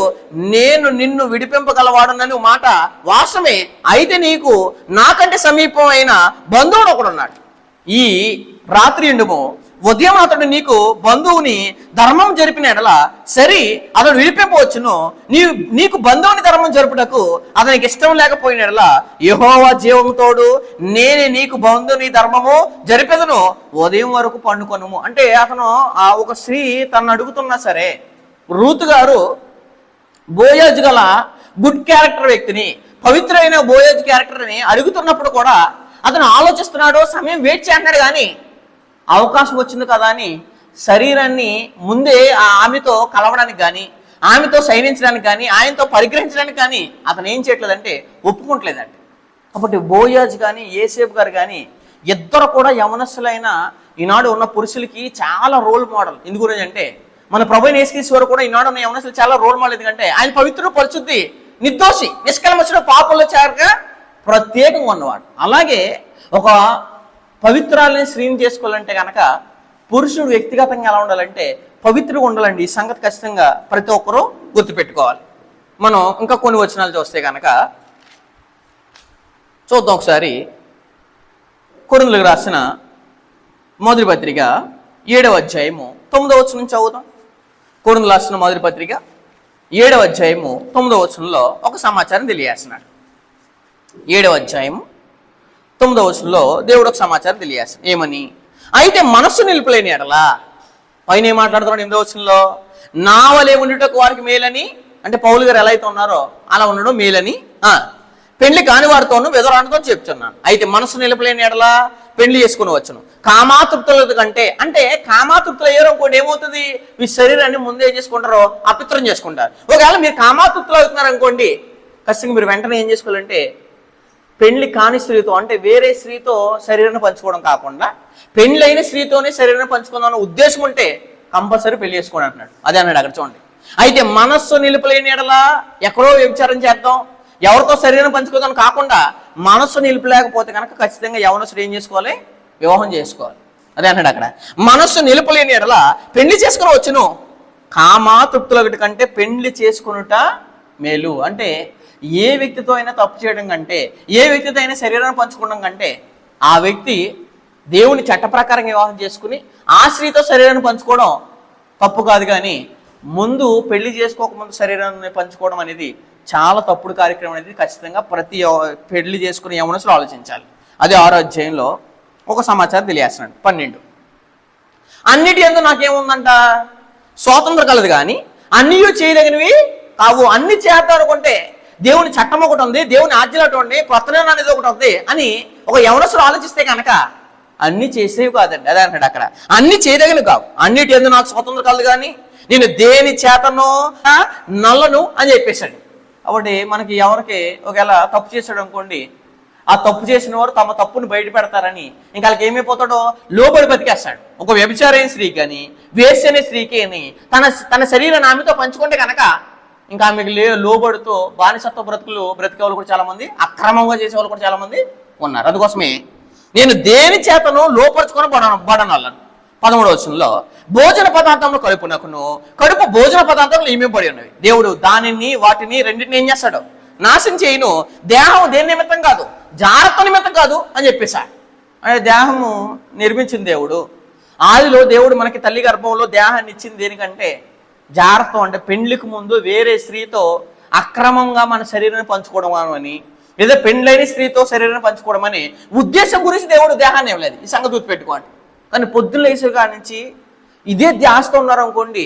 [SPEAKER 1] నేను నిన్ను విడిపింపగలవాడునని మాట వాస్తవమే. అయితే నీకు నాకంటే సమీపమైన బంధువుడు ఒకడున్నాడు. ఈ రాత్రి ఎండుము ఉదయం అతడు నీకు బంధువుని ధర్మం జరిపిన ఎడల సరి, అతడు విడిపింపవచ్చును. నీకు బంధువుని ధర్మం జరుపుటకు అతనికి ఇష్టం లేకపోయిన ఎడల యెహోవా జీవముతోడు నేనే నీకు బంధువుని ధర్మము జరిపెదను, ఉదయం వరకు పండుకొనుము. అంటే అతను ఒక స్త్రీ తను అడుగుతున్నా సరే, రూతు గారు బోయజ్ గల గుడ్ క్యారెక్టర్ వ్యక్తిని, పవిత్రమైన బోయజ్ క్యారెక్టర్ని అడుగుతున్నప్పుడు కూడా అతను ఆలోచిస్తున్నాడు, సమయం వెయిట్ చేస్తున్నాడు. కానీ అవకాశం వచ్చింది కదా అని శరీరాన్ని ముందే ఆమెతో కలవడానికి కానీ ఆమెతో సైనించడానికి కానీ ఆయనతో పరిగ్రహించడానికి కానీ అతను ఏం చేయట్లేదంటే ఒప్పుకోవట్లేదండి. కాబట్టి బోయజ్ కానీ యేసేపు గారు కానీ ఇద్దరు కూడా యవనస్తులైన ఈనాడు ఉన్న పురుషులకి చాలా రోల్ మోడల్. ఎందు గురించి అంటే మన ప్రభు యేసుక్రీస్తు కూడా ఈనాడు ఉన్న యవనస్తులు చాలా రోల్ మోడల్. ఎందుకంటే ఆయన పవిత్రుడు, పరిశుద్ధి, నిర్దోషి, నిష్కల్మషుడు, పాపంలో చేరగా ప్రత్యేకంగా ఉన్నవాడు. అలాగే ఒక పవిత్రాలని స్త్రీని చేసుకోవాలంటే కనుక పురుషుడు వ్యక్తిగతంగా ఎలా ఉండాలంటే పవిత్రంగా ఉండాలండి. ఈ సంగతి ఖచ్చితంగా ప్రతి ఒక్కరూ గుర్తుపెట్టుకోవాలి. మనం ఇంకా కొన్ని వచనాలు చూస్తే కనుక చూద్దాం ఒకసారి. కొరింథీయులకు రాసిన మొదటి పత్రిక 7వ అధ్యాయము 9వ వచనం నుంచి చదువుతాం. కొరింథీయులకు రాసిన మొదటి పత్రిక 7వ అధ్యాయము 9వ వచనంలో ఒక సమాచారం తెలియజేస్తున్నాడు. 7వ అధ్యాయము 9వ వచనంలో దేవుడు ఒక సమాచారం తెలియజేస్తాడు. ఏమని? అయితే మనస్సు నిలుపులేని ఎడలా, పైన ఏం మాట్లాడుతున్నాడు 8వ వచనంలో, నా వలె ఉండుటకు వారికి మేలని, అంటే పౌలు గారు ఎలా అయితే ఉన్నారో అలా ఉండడం మేలని పెళ్లి కాని వారితోనూ విధవరానితో చెప్తున్నాను. అయితే మనస్సు నిలుపులేని ఎడలా పెళ్లి చేసుకుని వచ్చును. కామాతృప్తుల కంటే, అంటే కామాతృప్తులు అయ్యారు అనుకోండి ఏమవుతుంది, మీ శరీరాన్ని ముందే ఏం చేసుకుంటారో అపిత్రం చేసుకుంటారు. ఒకవేళ మీరు కామాతృప్తులు అవుతున్నారు అనుకోండి, ఖచ్చితంగా మీరు వెంటనే ఏం చేసుకోవాలంటే పెళ్లి కాని స్త్రీతో, అంటే వేరే స్త్రీతో శరీరాన్ని పంచుకోవడం కాకుండా పెళ్ళైన స్త్రీతోనే శరీరాన్ని పంచుకుందాం అన్న ఉద్దేశం ఉంటే కంపల్సరీ పెళ్లి చేసుకోండి అంటున్నాడు. అదే అన్నాడు అక్కడ చూడండి. అయితే మనస్సు నిలుపులేని ఎడలా ఎక్కడో వ్యభిచారం చేద్దాం, ఎవరితో శరీరం పంచుకోదాం కాకుండా మనస్సు నిలుపులేకపోతే కనుక ఖచ్చితంగా యవనస్తుడు ఏం చేసుకోవాలి, వివాహం చేసుకోవాలి. అదే అన్నాడు అక్కడ. మనస్సు నిలుపులేని ఎడలా పెళ్లి చేసుకుని వచ్చును, కామాతృప్తుల కంటే పెళ్లి చేసుకునుట మేలు. అంటే ఏ వ్యక్తితో అయినా తప్పు చేయడం కంటే, ఏ వ్యక్తితో అయినా శరీరాన్ని పంచుకోవడం కంటే ఆ వ్యక్తి దేవుని చట్ట ప్రకారం వివాహం చేసుకుని ఆ స్త్రీతో శరీరాన్ని పంచుకోవడం తప్పు కాదు. కానీ ముందు పెళ్లి చేసుకోకముందు శరీరాన్ని పంచుకోవడం అనేది చాలా తప్పుడు కార్యక్రమం అనేది ఖచ్చితంగా ప్రతి పెళ్లి చేసుకునే యవనస్తులు ఆలోచించాలి. అది 6వ అధ్యాయంలో ఒక సమాచారం తెలియజేస్తున్నాడు. 12 అన్నిటి యందు నాకేముందంట, స్వాతంత్రం కలదు కానీ అన్నీ చేయదగినవి కావు. అన్ని చేద్దాం అనుకుంటే దేవుని చట్టం ఒకటి ఉంది, దేవుని ఆజ్ఞలు ఒకటి ఉంది, ప్రతనం అనేది ఒకటి ఉంది అని ఒక యవనస్తులు ఆలోచిస్తే కనుక అన్ని చేసేవి కాదండి. అదే అంటాడు అక్కడ, అన్ని చేయదగినవి కావు. అన్నిటి యందు నాకు స్వాతంత్రం కలదు కానీ నేను దేని చేతనో నల్లను అని చెప్పేశాడు. కాబట్టి మనకి ఎవరికి ఒకవేళ తప్పు చేశాడు అనుకోండి, ఆ తప్పు చేసిన వారు తమ తప్పును బయట పెడతారని ఇంకా వాళ్ళకి ఏమైపోతాడో లోబడి బతికేస్తాడు. ఒక వ్యభిచారైన స్త్రీకి కానీ వేశ్య అనే స్త్రీకి అని తన శరీరాన్ని ఆమెతో పంచుకుంటే కనుక ఇంకా ఆమెకు లోబడుతూ బానిసత్వ బ్రతికే వాళ్ళు కూడా చాలా మంది, అక్రమంగా చేసే వాళ్ళు కూడా చాలా మంది ఉన్నారు. అందుకోసమే నేను దేని చేతను లోపరుచుకొని బడనల్లను. 13వ వచనంలో భోజన పదార్థంలో కడుపు భోజన పదార్థంలో ఏమేమి ఉన్నవి. దేవుడు వాటిని రెండింటిని ఏం చేస్తాడు, నాశనం చేయను. దేహం దేని నిమిత్తం కాదు, జాగ్రత్త నిమిత్తం కాదు అని చెప్పేశాడు. అంటే దేహము నిర్మించిన దేవుడు, ఆదిలో దేవుడు మనకి తల్లి గర్భంలో దేహాన్ని ఇచ్చింది దేనికంటే జాగ్రత్త. అంటే పెండ్లికి ముందు వేరే స్త్రీతో అక్రమంగా మన శరీరాన్ని పంచుకోవడం అని, లేదా పెండ్లైన స్త్రీతో శరీరాన్ని పంచుకోవడం అని ఉద్దేశం గురించి దేవుడు దేహాన్ని ఇవ్వలేదు. ఈ సంగతి గుర్తుపెట్టుకోండి. కానీ పొద్దున్న లేచే కాడి నుంచి ఇదే ధ్యాసతో ఉన్నారు అనుకోండి,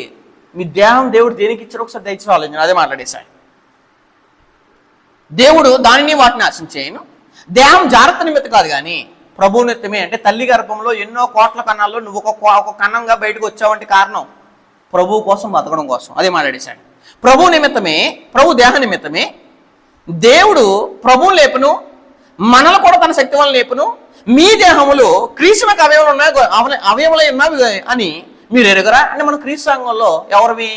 [SPEAKER 1] మీ దేహం దేవుడు దేనికి ఇచ్చారో ఒకసారి దయచేసి ఆలోచన. అదే మాట్లాడేశాడు. దేవుడు దానిని వాటిని ఆశించేయను. దేహం జాగ్రత్త నిమిత్తం కాదు కానీ ప్రభు నిమిత్తమే. అంటే తల్లి గర్భంలో ఎన్నో కోట్ల కన్నాల్లో నువ్వు ఒక కన్నంగా బయటకు వచ్చావంటే కారణం ప్రభు కోసం బతకడం కోసం. అదే మాట్లాడేశాడు. ప్రభు నిమిత్తమే, ప్రభు దేహ నిమిత్తమే దేవుడు ప్రభువుని లేపును, మనలు కూడా తన శక్తి వల్ల లేపును. మీ దేహములు క్రీస్తులకు అవయములు ఉన్నవి అని మీరు ఎరగరా. అంటే మన క్రీస్తు సంఘంలో ఎవరివి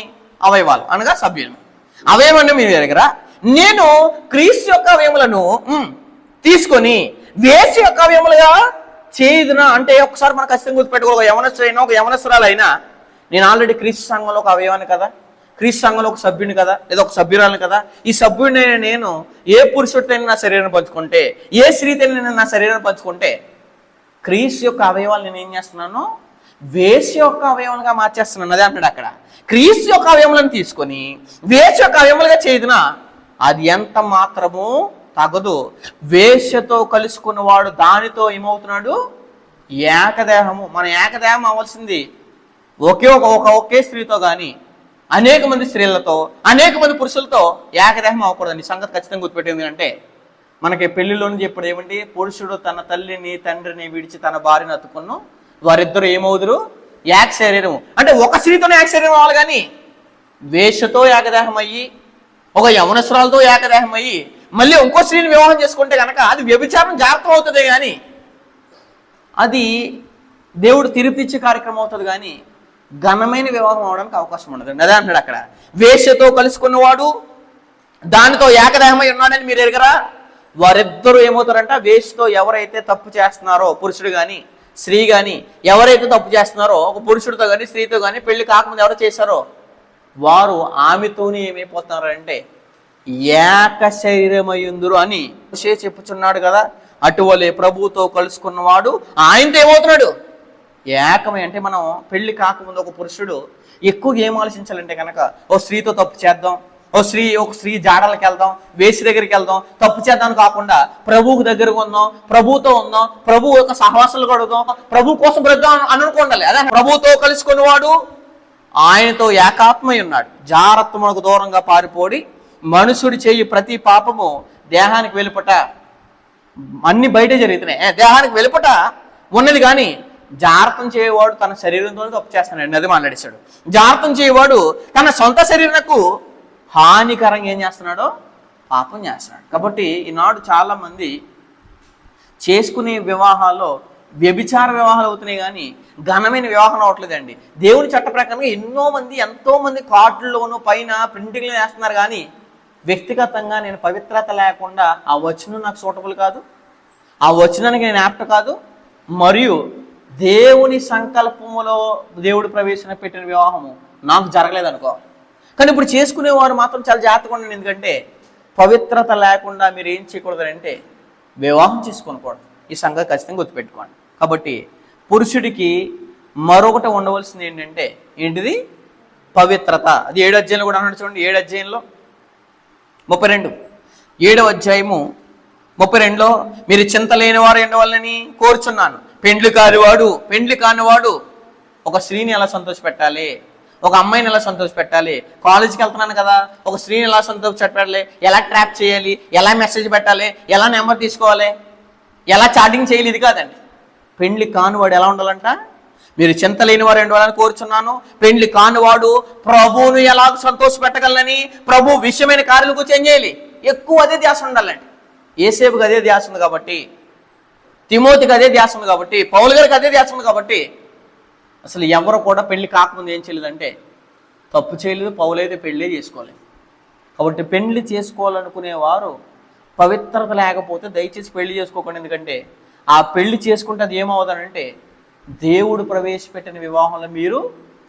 [SPEAKER 1] అవయవాలు అనగా సభ్యులు అవయవాన్ని మీరు ఎరగరా. నేను క్రీస్తు యొక్క అవయములను తీసుకొని వేసి యొక్క అవయములుగా చేయుదునా. అంటే ఒకసారి మనకు ఖచ్చితంగా గుర్తుపెట్టుకో, ఒక యవనస్తుడైనా ఒక యవనస్తురాలైనా నేను ఆల్రెడీ క్రీస్తు సంఘంలో ఒక అవయవాన్ని కదా, క్రీస్తు సంఘంలో ఒక సభ్యుని కదా, లేదా ఒక సభ్యురాలని కదా. ఈ సభ్యుడినైనా నేను ఏ పురుషుడితోనే నా శరీరాన్ని పంచుకుంటే, ఏ స్త్రీతో నేను నా శరీరాన్ని పంచుకుంటే క్రీస్తు యొక్క అవయవాలు నేను ఏం చేస్తున్నాను, వేసి యొక్క అవయవాలుగా మార్చేస్తున్నాను. అదే అంటాడు అక్కడ. క్రీస్తు యొక్క అవయములను తీసుకొని వేసి యొక్క అవయములుగా చేయుదునా, అది ఎంత మాత్రము తగదు. వేశ్యతో కలుసుకున్నవాడు దానితో ఏమవుతున్నాడు, ఏకదేహము. మన ఏకదేహం అవ్వాల్సింది ఒకే స్త్రీతో కానీ అనేక మంది స్త్రీలతో అనేక మంది పురుషులతో ఏకదేహం అవ్వకూడదండి. సంగతి ఖచ్చితంగా గుర్తుపెట్టేది అంటే మనకి పెళ్లిలోని చెప్పడం ఏమంటే, పురుషుడు తన తల్లిని తండ్రిని విడిచి తన భార్యను అతుకును, వారిద్దరు ఏమవుదురు, ఏక శరీరము. అంటే ఒక స్త్రీతోనే ఏక శరీరం అవ్వాలి కానీ వేశ్యతో ఏకదేహం అయ్యి ఒక యవనస్తురాలతో ఏకదేహం అయ్యి మళ్ళీ ఇంకో స్త్రీని వివాహం చేసుకుంటే కనుక అది వ్యభిచారం జాగ్రత్త అవుతుంది కానీ అది దేవుడు తిరిపిచ్చే కార్యక్రమం అవుతుంది కానీ ఘనమైన వివాహం అవడానికి అవకాశం ఉండదు. అదే అంటాడు అక్కడ. వేశ్యతో కలుసుకున్నవాడు దానితో ఏకదేహమై ఉన్నాడని మీరు ఎరగరా. వారిద్దరూ ఏమవుతారంట, వేశ్యతో ఎవరైతే తప్పు చేస్తున్నారో, పురుషుడు కానీ స్త్రీ కానీ ఎవరైతే తప్పు చేస్తున్నారో, ఒక పురుషుడితో కానీ స్త్రీతో కానీ పెళ్లి కాకముందు ఎవరు చేశారో వారు ఆమెతోనే ఏమైపోతున్నారంటే ఏక శరీరమయ్యుందురు అని చెప్పుచున్నాడు కదా. అటువలే ప్రభువుతో కలుసుకున్నవాడు ఆయనతో ఏమవుతున్నాడు, ఏకమై. అంటే మనం పెళ్లి కాకముందు ఒక పురుషుడు ఎక్కువగా ఏం ఆలోచించాలంటే కనుక, ఒక స్త్రీతో తప్పు చేద్దాం, ఒక స్త్రీ జాడలకు వెళ్దాం, వేసి దగ్గరికి వెళ్దాం, తప్పు చేద్దాం కాకుండా ప్రభువుకు దగ్గరకు ఉందాం, ప్రభువుతో ఉందాం, ప్రభు యొక్క సహవాసాలు కడుగుదాం, ప్రభు కోసం బ్రతుకుదాం అని అనుకోండాలి. అదే ప్రభువుతో కలుసుకున్నవాడు ఆయనతో ఏకాత్మై ఉన్నాడు. జారత్వమునకు దూరంగా పారిపోడి మనుషుడి చేయి ప్రతి పాపము దేహానికి వెలుపట, అన్ని బయటే జరుగుతున్నాయి, దేహానికి వెలుపట ఉన్నది కానీ జాగ్రత్తం చేయవాడు తన శరీరంతో తప్పు చేస్తున్నాడు. అది మాట్లాడేశాడు. జాగ్రత్తం చేయవాడు తన సొంత శరీరంకు హానికరంగా ఏం చేస్తున్నాడో పాపం చేస్తున్నాడు. కాబట్టి ఈనాడు చాలా మంది చేసుకునే వివాహాల్లో వ్యభిచార వివాహాలు అవుతున్నాయి కానీ ఘనమైన వివాహం అవట్లేదండి. దేవుని చట్ట ప్రకారంగా ఎంతో మంది కార్డుల్లోనూ పైన ప్రింటింగ్లు వేస్తున్నారు కానీ వ్యక్తిగతంగా నేను పవిత్రత లేకుండా ఆ వచనం నాకు సూటబుల్ కాదు, ఆ వచనానికి నేను యాప్ట్ కాదు, మరియు దేవుని సంకల్పములో దేవుడు పెట్టిన వివాహము నాకు జరగలేదు అనుకో. కానీ ఇప్పుడు చేసుకునేవారు మాత్రం చాలా జాగ్రత్తగా ఉండండి. ఎందుకంటే పవిత్రత లేకుండా మీరు ఏం చేయకూడదంటే వివాహం చేసుకోకూడదు. ఈ సంగతి ఖచ్చితంగా గుర్తుపెట్టుకోండి. కాబట్టి పురుషుడికి మరొకటి ఉండవలసింది ఏంటంటే ఏంటిది, పవిత్రత. అది 7వ అధ్యాయంలో కూడా అన్నాడు చూడండి. 7వ అధ్యాయంలో 32, 7వ అధ్యాయము 32లో మీరు చింత లేని వారు ఉండవాలని కోరుచున్నాను. పెండ్లి కానివాడు ఒక స్త్రీని ఎలా సంతోషపెట్టాలి, ఒక అమ్మాయిని ఎలా సంతోషపెట్టాలి, కాలేజీకి వెళ్తున్నాను కదా ఒక స్త్రీని ఎలా సంతోషపెట్టాలి, ఎలా ట్రాప్ చేయాలి, ఎలా మెసేజ్ పెట్టాలి, ఎలా నెంబర్ తీసుకోవాలి, ఎలా చాటింగ్ చేయాలి, ఇది కాదండి. పెండ్లి కానివాడు ఎలా ఉండాలంట, మీరు చింత లేని వారు ఉండాలని కోరుచున్నాను. పెండ్లి కానివాడు ప్రభువును ఎలా సంతోషపెట్టగలని, ప్రభు విషయమైన కార్యాల గురించి ఏం చేయాలి, ఎక్కువ అదే ధ్యాస ఉండాలండి. ఏసేపుకి అదే ధ్యాస ఉంది కాబట్టి, తిమోతికి అదే ధ్యాస ఉంది కాబట్టి, పౌలు గారికి అదే ధ్యాస ఉంది కాబట్టి అసలు ఎవరు కూడా పెళ్లి కాకముందు ఏం చేయలేదంటే తప్పు చేయలేదు. పౌలు అయితే పెళ్ళే చేసుకోలేదు. కాబట్టి పెళ్లి చేసుకోవాలనుకునేవారు పవిత్రత లేకపోతే దయచేసి పెళ్లి చేసుకోకండి. ఎందుకంటే ఆ పెళ్లి చేసుకుంటే అది ఏమవుతుందంటే దేవుడు ప్రవేశపెట్టిన వివాహంలో మీరు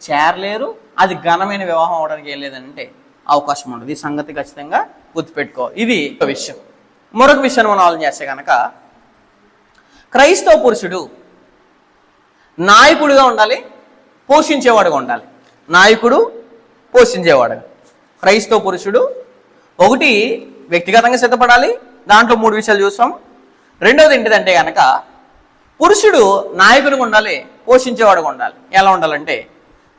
[SPEAKER 1] చేరలేరు. అది ఘనమైన వివాహం అవడానికి ఏం లేదంటే అవకాశం ఉండదు. ఈ సంగతి ఖచ్చితంగా గుర్తుపెట్టుకోవాలి. ఇది ఒక విషయం. మరొక విషయాన్ని మనం ఆలోచన చేస్తే కనుక క్రైస్తవ పురుషుడు నాయకుడిగా ఉండాలి, పోషించేవాడుగా ఉండాలి. నాయకుడు, పోషించేవాడుగా. క్రైస్తవ పురుషుడు ఒకటి వ్యక్తిగతంగా సిద్ధపడాలి. దాంట్లో 3 విషయాలు చూస్తాం. రెండవది ఏంటిదంటే కనుక పురుషుడు నాయకుడిగా ఉండాలి, పోషించేవాడుగా ఉండాలి. ఎలా ఉండాలంటే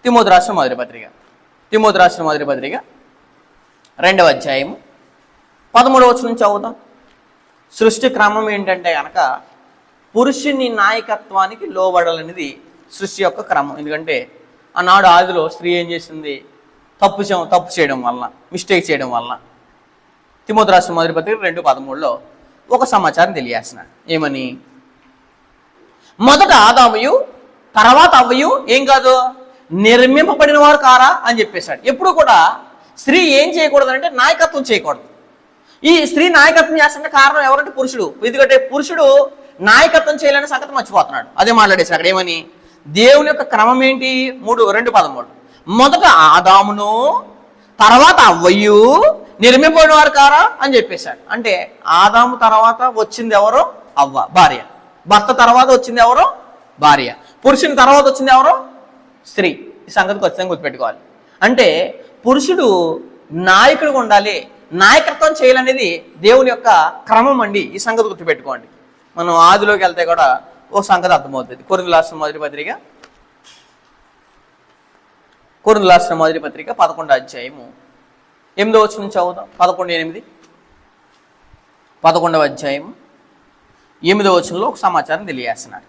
[SPEAKER 1] తిమోతి రాసిన మొదటి పత్రిక 2వ అధ్యాయము 13వ వచనం నుంచి చదువుతాం. సృష్టి క్రమం ఏంటంటే కనుక పురుషుని నాయకత్వానికి లోబడాలనేది సృష్టి యొక్క క్రమం. ఎందుకంటే ఆనాడు ఆదిలో స్త్రీ ఏం చేసింది, తప్పు చేయడం వలన, మిస్టేక్ చేయడం వలన తిమోతి రాసిన మొదటి పత్రిక 2:13లో ఒక సమాచారం తెలియజేస్తున్నాడు. ఏమని, మొదట ఆదాముయు తర్వాత అవ్వయు ఏం కాదు, నిర్మింపబడిన వారు కారా అని చెప్పేశాడు. ఎప్పుడు కూడా స్త్రీ ఏం చేయకూడదంటే నాయకత్వం చేయకూడదు. ఈ స్త్రీ నాయకత్వం చేస్తుంటే కారణం ఎవరంటే పురుషుడు. ఎందుకంటే పురుషుడు నాయకత్వం చేయాలనే సంగతి మర్చిపోతున్నాడు. అదే మాట్లాడేసి అక్కడ ఏమని, దేవుని యొక్క క్రమం ఏంటి, 2:13 మొదట ఆదామును తర్వాత అవ్వయు నిర్మింపబడిన వారు కారా అని చెప్పేశాడు. అంటే ఆదాము తర్వాత వచ్చింది ఎవరో, అవ్వ భార్య. భర్త తర్వాత వచ్చింది ఎవరో, భార్య. పురుషుని తర్వాత వచ్చింది ఎవరో, స్త్రీ. ఈ సంగతి ఖచ్చితంగా గుర్తుపెట్టుకోవాలి. అంటే పురుషుడు నాయకుడిగా ఉండాలి, నాయకత్వం చేయాలనేది దేవుని యొక్క క్రమం అండి. ఈ సంగతి గుర్తుపెట్టుకోండి. మనం ఆదిలోకి వెళ్తే కూడా ఓ సంగతి అర్థమవుతుంది. కొరింథీయులకు రాసిన మొదటి పత్రిక 11వ అధ్యాయము 8వ వచనం నుంచి చదువుతాం. 11:8 11వ అధ్యాయము 8వ వచనంలో ఒక సమాచారం తెలియజేస్తున్నాడు.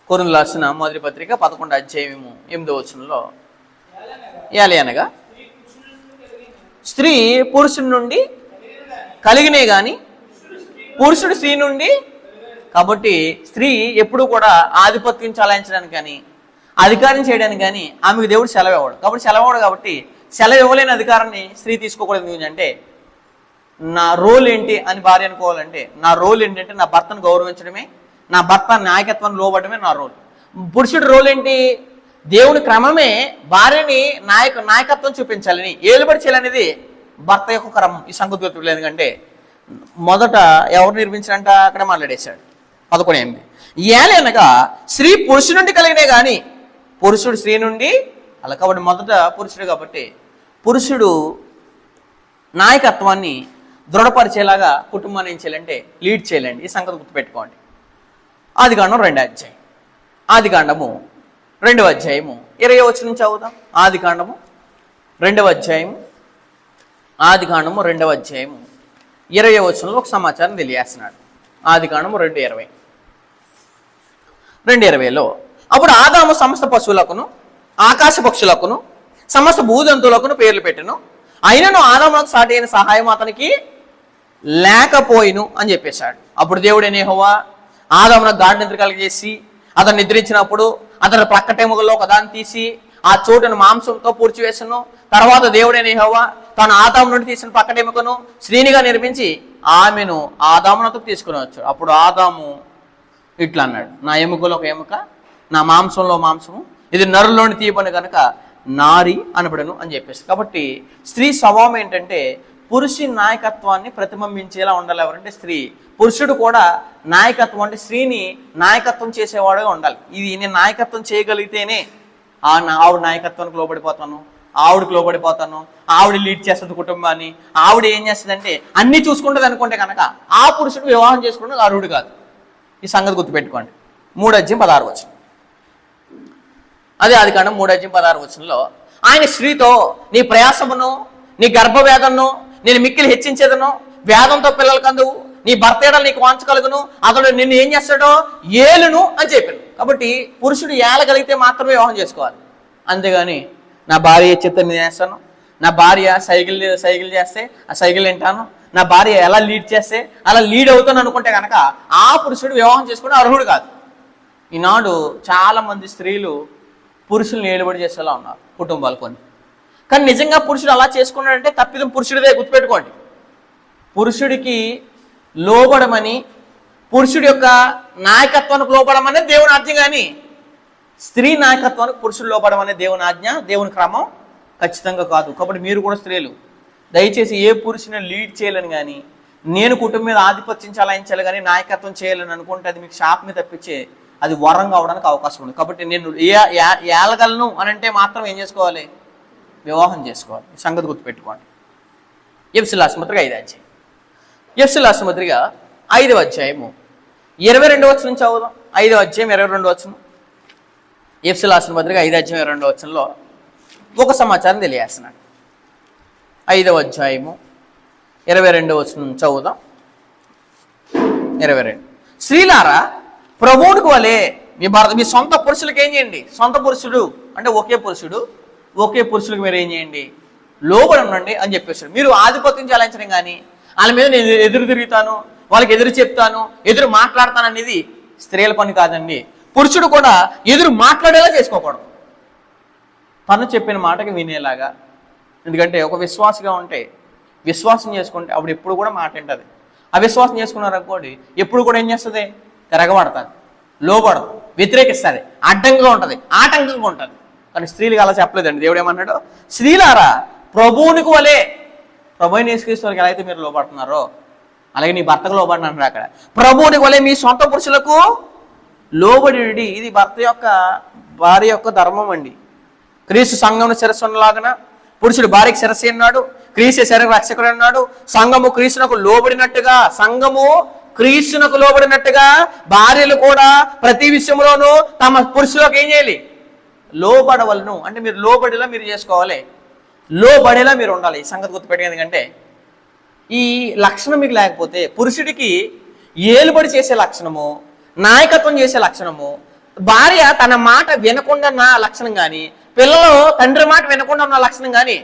[SPEAKER 1] కొరింథీయులకు రాసిన మొదటి పత్రిక 11వ అధ్యాయము 8వ వచనంలో అనగా స్త్రీ పురుషుడి నుండి కలిగినే గాని పురుషుడు స్త్రీ నుండి. కాబట్టి స్త్రీ ఎప్పుడు కూడా ఆధిపత్యం చలాయించడానికి కానీ అధికారం చేయడానికి కానీ ఆమెకు దేవుడు సెలవు ఇవ్వడు. కాబట్టి సెలవు ఇవ్వలేని అధికారాన్ని స్త్రీ తీసుకోకూడదు. ఎందుకంటే నా రోల్ ఏంటి అని భార్య అనుకోవాలంటే, నా రోల్ ఏంటంటే నా భర్తను గౌరవించడమే, నా భర్త నాయకత్వాన్ని లోబడమే నా రోల్. పురుషుడి రోల్ ఏంటి, దేవుని క్రమమే భార్యని నాయకత్వం చూపించాలని, ఏలుబడి చేయాలనేది భర్త యొక్క క్రమం. ఈ సంగతి గుర్తులేదు. ఎందుకంటే మొదట ఎవరు నిర్మించారంట అక్కడ మాట్లాడేశాడు. 11:8 అనగా స్త్రీ పురుషుడి నుండి కలిగినే కానీ పురుషుడు స్త్రీ నుండి అలా. కాబట్టి మొదట పురుషుడు, కాబట్టి పురుషుడు నాయకత్వాన్ని దృఢపరిచేలాగా కుటుంబాన్ని ఏం చేయాలంటే లీడ్ చేయాలండి. ఈ సంగతి గుర్తుపెట్టుకోండి. ఆదికాండం 2వ అధ్యాయం, ఆదికాండము 2వ అధ్యాయము 20వ వచనం నుంచి చదువుతాం. ఆదికాండము 2వ అధ్యాయము 20వ వచనంలో ఒక సమాచారం తెలియజేస్తున్నాడు. ఆదికాండము 2:20లో అప్పుడు ఆదాము సమస్త పశువులకును ఆకాశ పక్షులకును సమస్త భూజంతువులకును పేర్లు పెట్టెను. అయినను ఆదామునకు సాటి అయిన సహాయం అతనికి లేకపోయిను అని చెప్పేశాడు. అప్పుడు దేవుడైన యెహోవా ఆదామునకు గాఢ నిద్ర కలిగజేసి అతను నిద్రించినప్పుడు అతని ప్రక్కటెముకల్లో ఒకదాన్ని తీసి ఆ చోటును మాంసంతో పూడ్చివేసను. తర్వాత దేవుడైన యెహోవా తాను ఆదాము నుండి తీసిన ప్రక్కటెముకను స్త్రీనిగా నిర్మించి ఆమెను ఆదామునకు తీసుకుని వచ్చాడు. అప్పుడు ఆదాము ఇట్లా అన్నాడు, నా ఎముకలో ఒక ఎముక, నా మాంసంలో మాంసము, ఇది నరులోని తీయబడి కనుక నారి అనబడను అని చెప్పేసి. కాబట్టి స్త్రీ స్వభావం ఏంటంటే పురుషుని నాయకత్వాన్ని ప్రతిబింబించేలా ఉండాలి. ఎవరంటే స్త్రీ. పురుషుడు కూడా నాయకత్వం అంటే స్త్రీని నాయకత్వం చేసేవాడుగా ఉండాలి. ఇది నేను నాయకత్వం చేయగలిగితేనే ఆవిడ నాయకత్వానికి లోబడిపోతాను, ఆవిడకి లోబడిపోతాను, ఆవిడ లీడ్ చేస్తుంది కుటుంబాన్ని, ఆవిడ ఏం చేస్తుందంటే అన్నీ చూసుకుంటుంది అనుకుంటే కనుక ఆ పురుషుడు వివాహం చేసుకుంటే అర్హుడు కాదు. ఈ సంగతి గుర్తుపెట్టుకోండి. 3:16 అదే ఆదికాండం 3:16 ఆయన స్త్రీతో నీ ప్రయాసమును నీ గర్భవేదనను నేను మిక్కిలి హెచ్చించేదను, వేదంతో పిల్లలు కందువు, నీ భర్త ఏడలు నీకు వాంచగలుగును, అతడు నిన్ను ఏం చేస్తాడో ఏలును అని చెప్పాను. కాబట్టి పురుషుడు ఏలగలిగితే మాత్రమే వివాహం చేసుకోవాలి. అంతేగాని నా భార్య చిత్తం చేస్తాను, నా భార్య సైకిల్ చేస్తే ఆ సైకిల్ వింటాను, నా భార్య ఎలా లీడ్ చేస్తే అలా లీడ్ అవుతాను అనుకుంటే కనుక ఆ పురుషుడు వివాహం చేసుకుని అర్హుడు కాదు. ఈనాడు చాలామంది స్త్రీలు పురుషుల్ని ఏలుబడి చేసేలా ఉన్నారు కుటుంబాలు కొన్ని. కానీ నిజంగా పురుషుడు అలా చేసుకున్నాడంటే తప్పిదం పురుషుడిదే, గుర్తుపెట్టుకోండి. పురుషుడికి లోబడమని, పురుషుడి యొక్క నాయకత్వానికి లోబడమనే దేవుని ఆజ్ఞ, కానీ స్త్రీ నాయకత్వానికి పురుషుడు లోబడమనే దేవుని ఆజ్ఞ, దేవుని క్రమం ఖచ్చితంగా కాదు. కాబట్టి మీరు కూడా స్త్రీలు దయచేసి ఏ పురుషుని లీడ్ చేయాలని కానీ, నేను కుటుంబం మీద ఆధిపత్యం చలాయించాలి కానీ నాయకత్వం చేయాలని అనుకుంటే అది మీకు శాపమే తప్పించే అది వరం కావడానికి అవకాశం ఉంది. కాబట్టి నేను ఏలగలను అని అంటే మాత్రం ఏం చేసుకోవాలి? వివాహం చేసుకోవాలి. ఈ సంగతి గుర్తుపెట్టుకోండి. ఎఫెసీయుల రాసిన పత్రిక 5వ అధ్యాయం. ఎఫెసీయుల రాసిన పత్రిక 5వ అధ్యాయము 22వ వచనం చదువుదాం. 5వ అధ్యాయం 22వ వచనం. ఎఫెసీయుల రాసిన పత్రిక 5వ అధ్యాయం 22వ వచనంలో ఒక సమాచారం తెలియజేస్తున్నాడు. 5వ అధ్యాయము 22వ వచనం చదువుదాం. 22. స్త్రీలారా ప్రభువునికి వలె మీ సొంత పురుషులకు ఏం చేయండి? సొంత పురుషుడు అంటే ఒకే పురుషులకు మీరు ఏం చేయండి? లోబడి ఉండండి అని చెప్పేసాడు. మీరు ఆధిపత్యం చెలాయించడం కానీ, వాళ్ళ మీద నేను ఎదురు తిరుగుతాను, వాళ్ళకి ఎదురు చెప్తాను, ఎదురు మాట్లాడతాను అనేది స్త్రీల పని కాదండి. పురుషుడు కూడా ఎదురు మాట్లాడేలా చేసుకోకూడదు, తను చెప్పిన మాటకి వినేలాగా. ఎందుకంటే ఒక విశ్వాసగా ఉంటే, విశ్వాసం చేసుకుంటే అప్పుడు ఎప్పుడు కూడా మాట వింటుంది. అవిశ్వాసం చేసుకున్నారు అనుకోండి, ఎప్పుడు కూడా ఏం చేస్తుంది? తిరగబడుతుంది, లోబడదు, వ్యతిరేకిస్తుంది, అడ్డంగా ఉంటుంది, ఆటంకంగా ఉంటుంది. కానీ స్త్రీలకు అలా చెప్పలేదండి. దేవుడు ఏమన్నాడు? స్త్రీలారా ప్రభువునికి వలే, ప్రభువుని యేసుక్రీస్తుకి ఎలా అయితే మీరు లోబడుతున్నారో అలాగే నీ భర్తకు లోబడిన అన్నాడు అక్కడ. ప్రభువునికి వలే మీ సొంత పురుషులకు లోబడి, ఇది భార్య యొక్క ధర్మం అండి. క్రీస్తు సంఘమును శిరస్సులాగన పురుషుడు భార్యకి శిరస్సు అన్నాడు, క్రీస్తు శరీర రక్షకుడు అన్నాడు. సంఘము క్రీస్తునకు లోబడినట్టుగా భార్యలు కూడా ప్రతి విషయంలోనూ తమ పురుషులకు ఏం చేయాలి? లోబడవలను. అంటే మీరు లోబడేలా మీరు చేసుకోవాలి, లోబడేలా మీరు ఉండాలి. ఈ సంగతి గుర్తుపెట్టే. ఎందుకంటే ఈ లక్షణం మీకు లేకపోతే, పురుషుడికి ఏలుబడి చేసే లక్షణము, నాయకత్వం చేసే లక్షణము, భార్య తన మాట వినకుండా ఉన్న లక్షణం కానీ, పిల్లలు తండ్రి మాట వినకుండా ఉన్న లక్షణం కానీ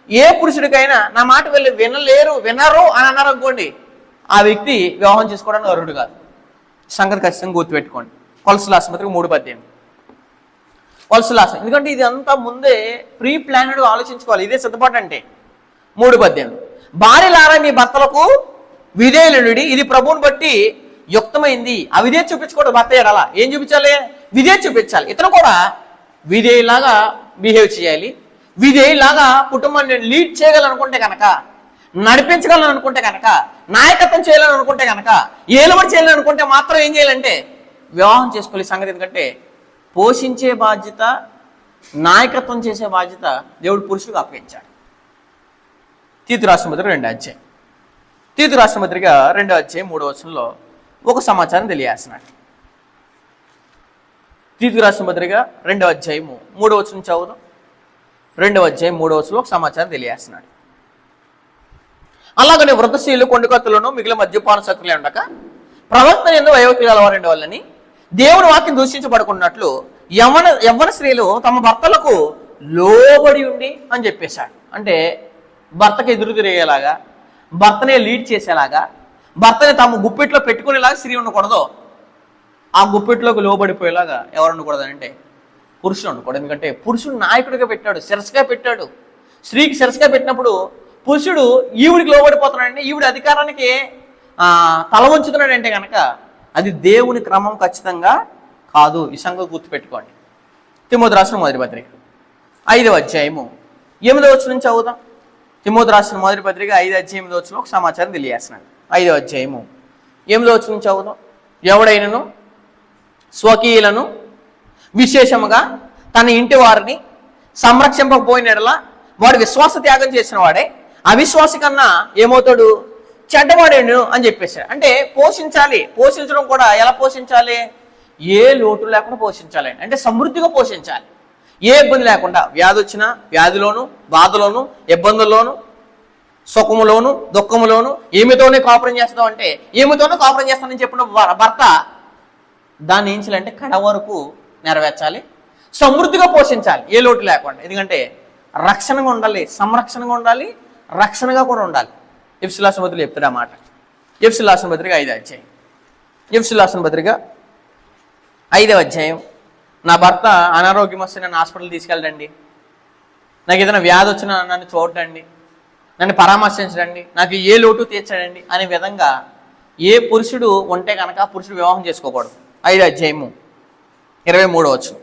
[SPEAKER 1] ఏ పురుషుడికైనా నా మాట వినరు అని అన్నారు అనుకోండి, ఆ వ్యక్తి వివాహం చేసుకోవడానికి అర్హుడు కాదు. సంగతి ఖచ్చితంగా గుర్తుపెట్టుకోండి. కొలసల ఆసుపత్రికి 3:18. కొలసల ఆసుపత్రి, ఎందుకంటే ఇది అంతా ముందే ప్రీ ప్లానెడ్గా ఆలోచించుకోవాలి. ఇదే సిద్ధపాటు అంటే. 3:18. భార్యలారా మీ భర్తలకు విధేయులుడి, ఇది ప్రభువుని బట్టి యుక్తమైంది. అవిధేయత చూపించకూడదు. భర్త అలా ఏం చూపించాలి? విధేయత చూపించాలి. ఇతను కూడా విధేయులాగా బిహేవ్ చేయాలి. విధేయులాగా కుటుంబాన్ని లీడ్ చేయగలనుకుంటే కనుక, నడిపించగలను అనుకుంటే కనుక, నాయకత్వం చేయాలని అనుకుంటే కనుక, ఏలుబడి చేయాలని అనుకుంటే మాత్రం ఏం చేయాలంటే వివాహం చేసుకోవాలి. సంగతి ఎందుకంటే పోషించే బాధ్యత, నాయకత్వం చేసే బాధ్యత దేవుడు పురుషుడికి అప్పగించాడు. తీతు రాసిన పత్రిక 2వ అధ్యాయం. తీతు రాసిన పత్రిక 2వ అధ్యాయం 3వ వచనంలో ఒక సమాచారం తెలియజేస్తున్నాడు. తీతు రాసిన పత్రిక 2వ అధ్యాయము 3వ వచనం చదువుదాం. 2వ అధ్యాయం 3వ వచనంలో ఒక సమాచారం తెలియజేస్తున్నాడు. అలాగనే వృద్ధ స్త్రీలు కొండకత్తులను మిగిలిన మద్యపాన సక్కులే ఉండక ప్రవక్త ఎందు వయోవృద్ధి గలవారండి వాళ్ళని దేవుని వాక్యం దూషించబడుకున్నట్లు యవ్వన స్త్రీలు తమ భర్తలకు లోబడి ఉండి అని చెప్పేశాడు. అంటే భర్తకి ఎదురు తిరిగేలాగా, భర్తనే లీడ్ చేసేలాగా, భర్తని తమ గుప్పిట్లో పెట్టుకునేలాగా స్త్రీ ఉండకూడదు. ఆ గుప్పిట్లోకి లోబడిపోయేలాగా ఎవరు ఉండకూడదు అంటే పురుషుడు ఉండకూడదు. ఎందుకంటే పురుషుడు నాయకుడిగా పెట్టాడు, శిరస్సుగా పెట్టాడు. స్త్రీకి శిరస్సుగా పెట్టినప్పుడు పురుషుడు ఈవిడికి లోబడిపోతున్నాడంటే, ఈవిడి అధికారానికి తల వంచుతున్నాడంటే కనుక అది దేవుని క్రమం ఖచ్చితంగా కాదు. ఈ సంగతి గుర్తుపెట్టుకోండి. తిమోతి రాసిన మొదటి పత్రిక 5వ అధ్యాయము 8వ వచనం చదువుదాం. తిమోతి రాసిన మొదటి పత్రిక 5వ అధ్యాయం 8వ వచనంలో ఒక సమాచారం తెలియజేస్తున్నాడు. 5వ అధ్యాయము 8వ వచనం చదువుదాం. ఎవడైనను స్వకీయులను విశేషముగా తన ఇంటి వారిని సంరక్షింపకపోయిన ఎడల వాడు విశ్వాస త్యాగం చేసిన వాడే, అవిశ్వాసి కన్నా ఏమవుతాడు, చెడ్డవాడేను అని చెప్పేశాడు. అంటే పోషించాలి, పోషించడం కూడా ఎలా పోషించాలి, ఏ లోటు లేకుండా పోషించాలి, అంటే సమృద్ధిగా పోషించాలి, ఏ ఇబ్బంది లేకుండా. వ్యాధి వచ్చినా వ్యాధిలోను, బాధలోను, ఇబ్బందుల్లోను, సుఖములోను, దుఃఖములోను ఈమెతోనే కాపురం చేస్తాం అంటే ఈమెతోనే కాపురం చేస్తానని చెప్పిన భర్త దాన్ని ఏం చేయాలంటే కడ వరకు నెరవేర్చాలి, సమృద్ధిగా పోషించాలి, ఏ లోటు లేకుండా. ఎందుకంటే రక్షణగా ఉండాలి, సంరక్షణగా ఉండాలి, రక్షణగా కూడా ఉండాలి. ఎఫెసీయుల రాసిన పత్రిక చెప్తాడు ఆ మాట. ఎఫెసీయుల రాసిన పత్రిక 5వ అధ్యాయం, ఎఫెసీయుల రాసిన పత్రిక 5వ అధ్యాయం. నా భర్త అనారోగ్యం వస్తే నన్ను హాస్పిటల్ తీసుకెళ్ళండి, నాకు ఏదైనా వ్యాధి వచ్చినా నన్ను చూడండి, నన్ను పరామర్శించడండి, నాకు ఏ లోటు తీర్చడండి అనే విధంగా ఏ పురుషుడు ఉంటే కనుక పురుషుడు వివాహం చేసుకోకూడదు. 5వ అధ్యాయము 23వ వచనం.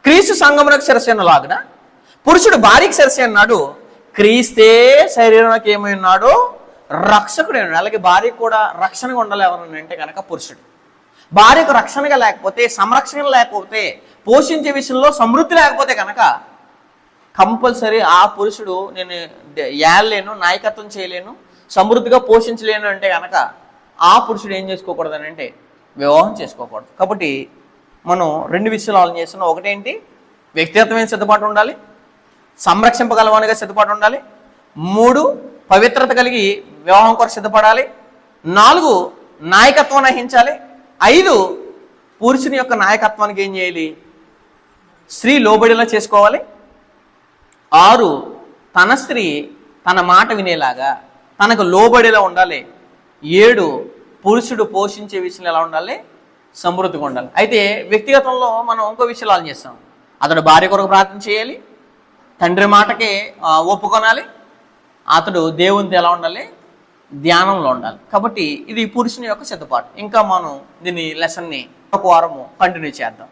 [SPEAKER 1] క్రీస్తు సంఘమునకు శిరస్సు లాగున పురుషుడు భార్యకి శిరస్సు అన్నాడు, క్రీస్తే శరీరానికి ఏమై ఉన్నాడో రక్షకుడు. అలాగే భార్య కూడా రక్షణగా ఉండాలి. ఎవరన్నా అంటే కనుక పురుషుడు. భార్యకు రక్షణగా లేకపోతే, సంరక్షణ లేకపోతే, పోషించే విషయంలో సమృద్ధి లేకపోతే కనుక కంపల్సరీ ఆ పురుషుడు నేను ఏలేను, నాయకత్వం చేయలేను, సమృద్ధిగా పోషించలేను అంటే కనుక ఆ పురుషుడు ఏం చేసుకోకూడదు అని అంటే వివాహం చేసుకోకూడదు. కాబట్టి మనం 2 విషయాలు ఆలోచన చేస్తున్నాం. ఒకటేంటి, వ్యక్తిగతమైన సిద్ధపాటు ఉండాలి, సంరక్షింపగలవానిగా సిద్ధపాటు ఉండాలి. 3 పవిత్రత కలిగి వివాహం కొరకు సిద్ధపడాలి. 4 నాయకత్వం వహించాలి. 5 పురుషుని యొక్క నాయకత్వానికి ఏం చేయాలి, స్త్రీ లోబడిలా చేసుకోవాలి. 6 తన స్త్రీ తన మాట వినేలాగా తనకు లోబడిలా ఉండాలి. 7 పురుషుడు పోషించే విషయంలో ఎలా ఉండాలి, సమృద్ధిగా ఉండాలి. అయితే వ్యక్తిగతంలో మనం ఇంకో విషయాలు ఆలోచన చేస్తాం. అతడు భార్య కొరకు ప్రార్థన చేయాలి, తండ్రి మాటకి ఒప్పుకొనాలి, అతడు దేవునితో ఎలా ఉండాలి, ధ్యానంలో ఉండాలి. కాబట్టి ఇది పురుషుని యొక్క సిద్ధపాటు. ఇంకా మనం దీని లెసన్ని ఒక వారము కంటిన్యూ చేద్దాం.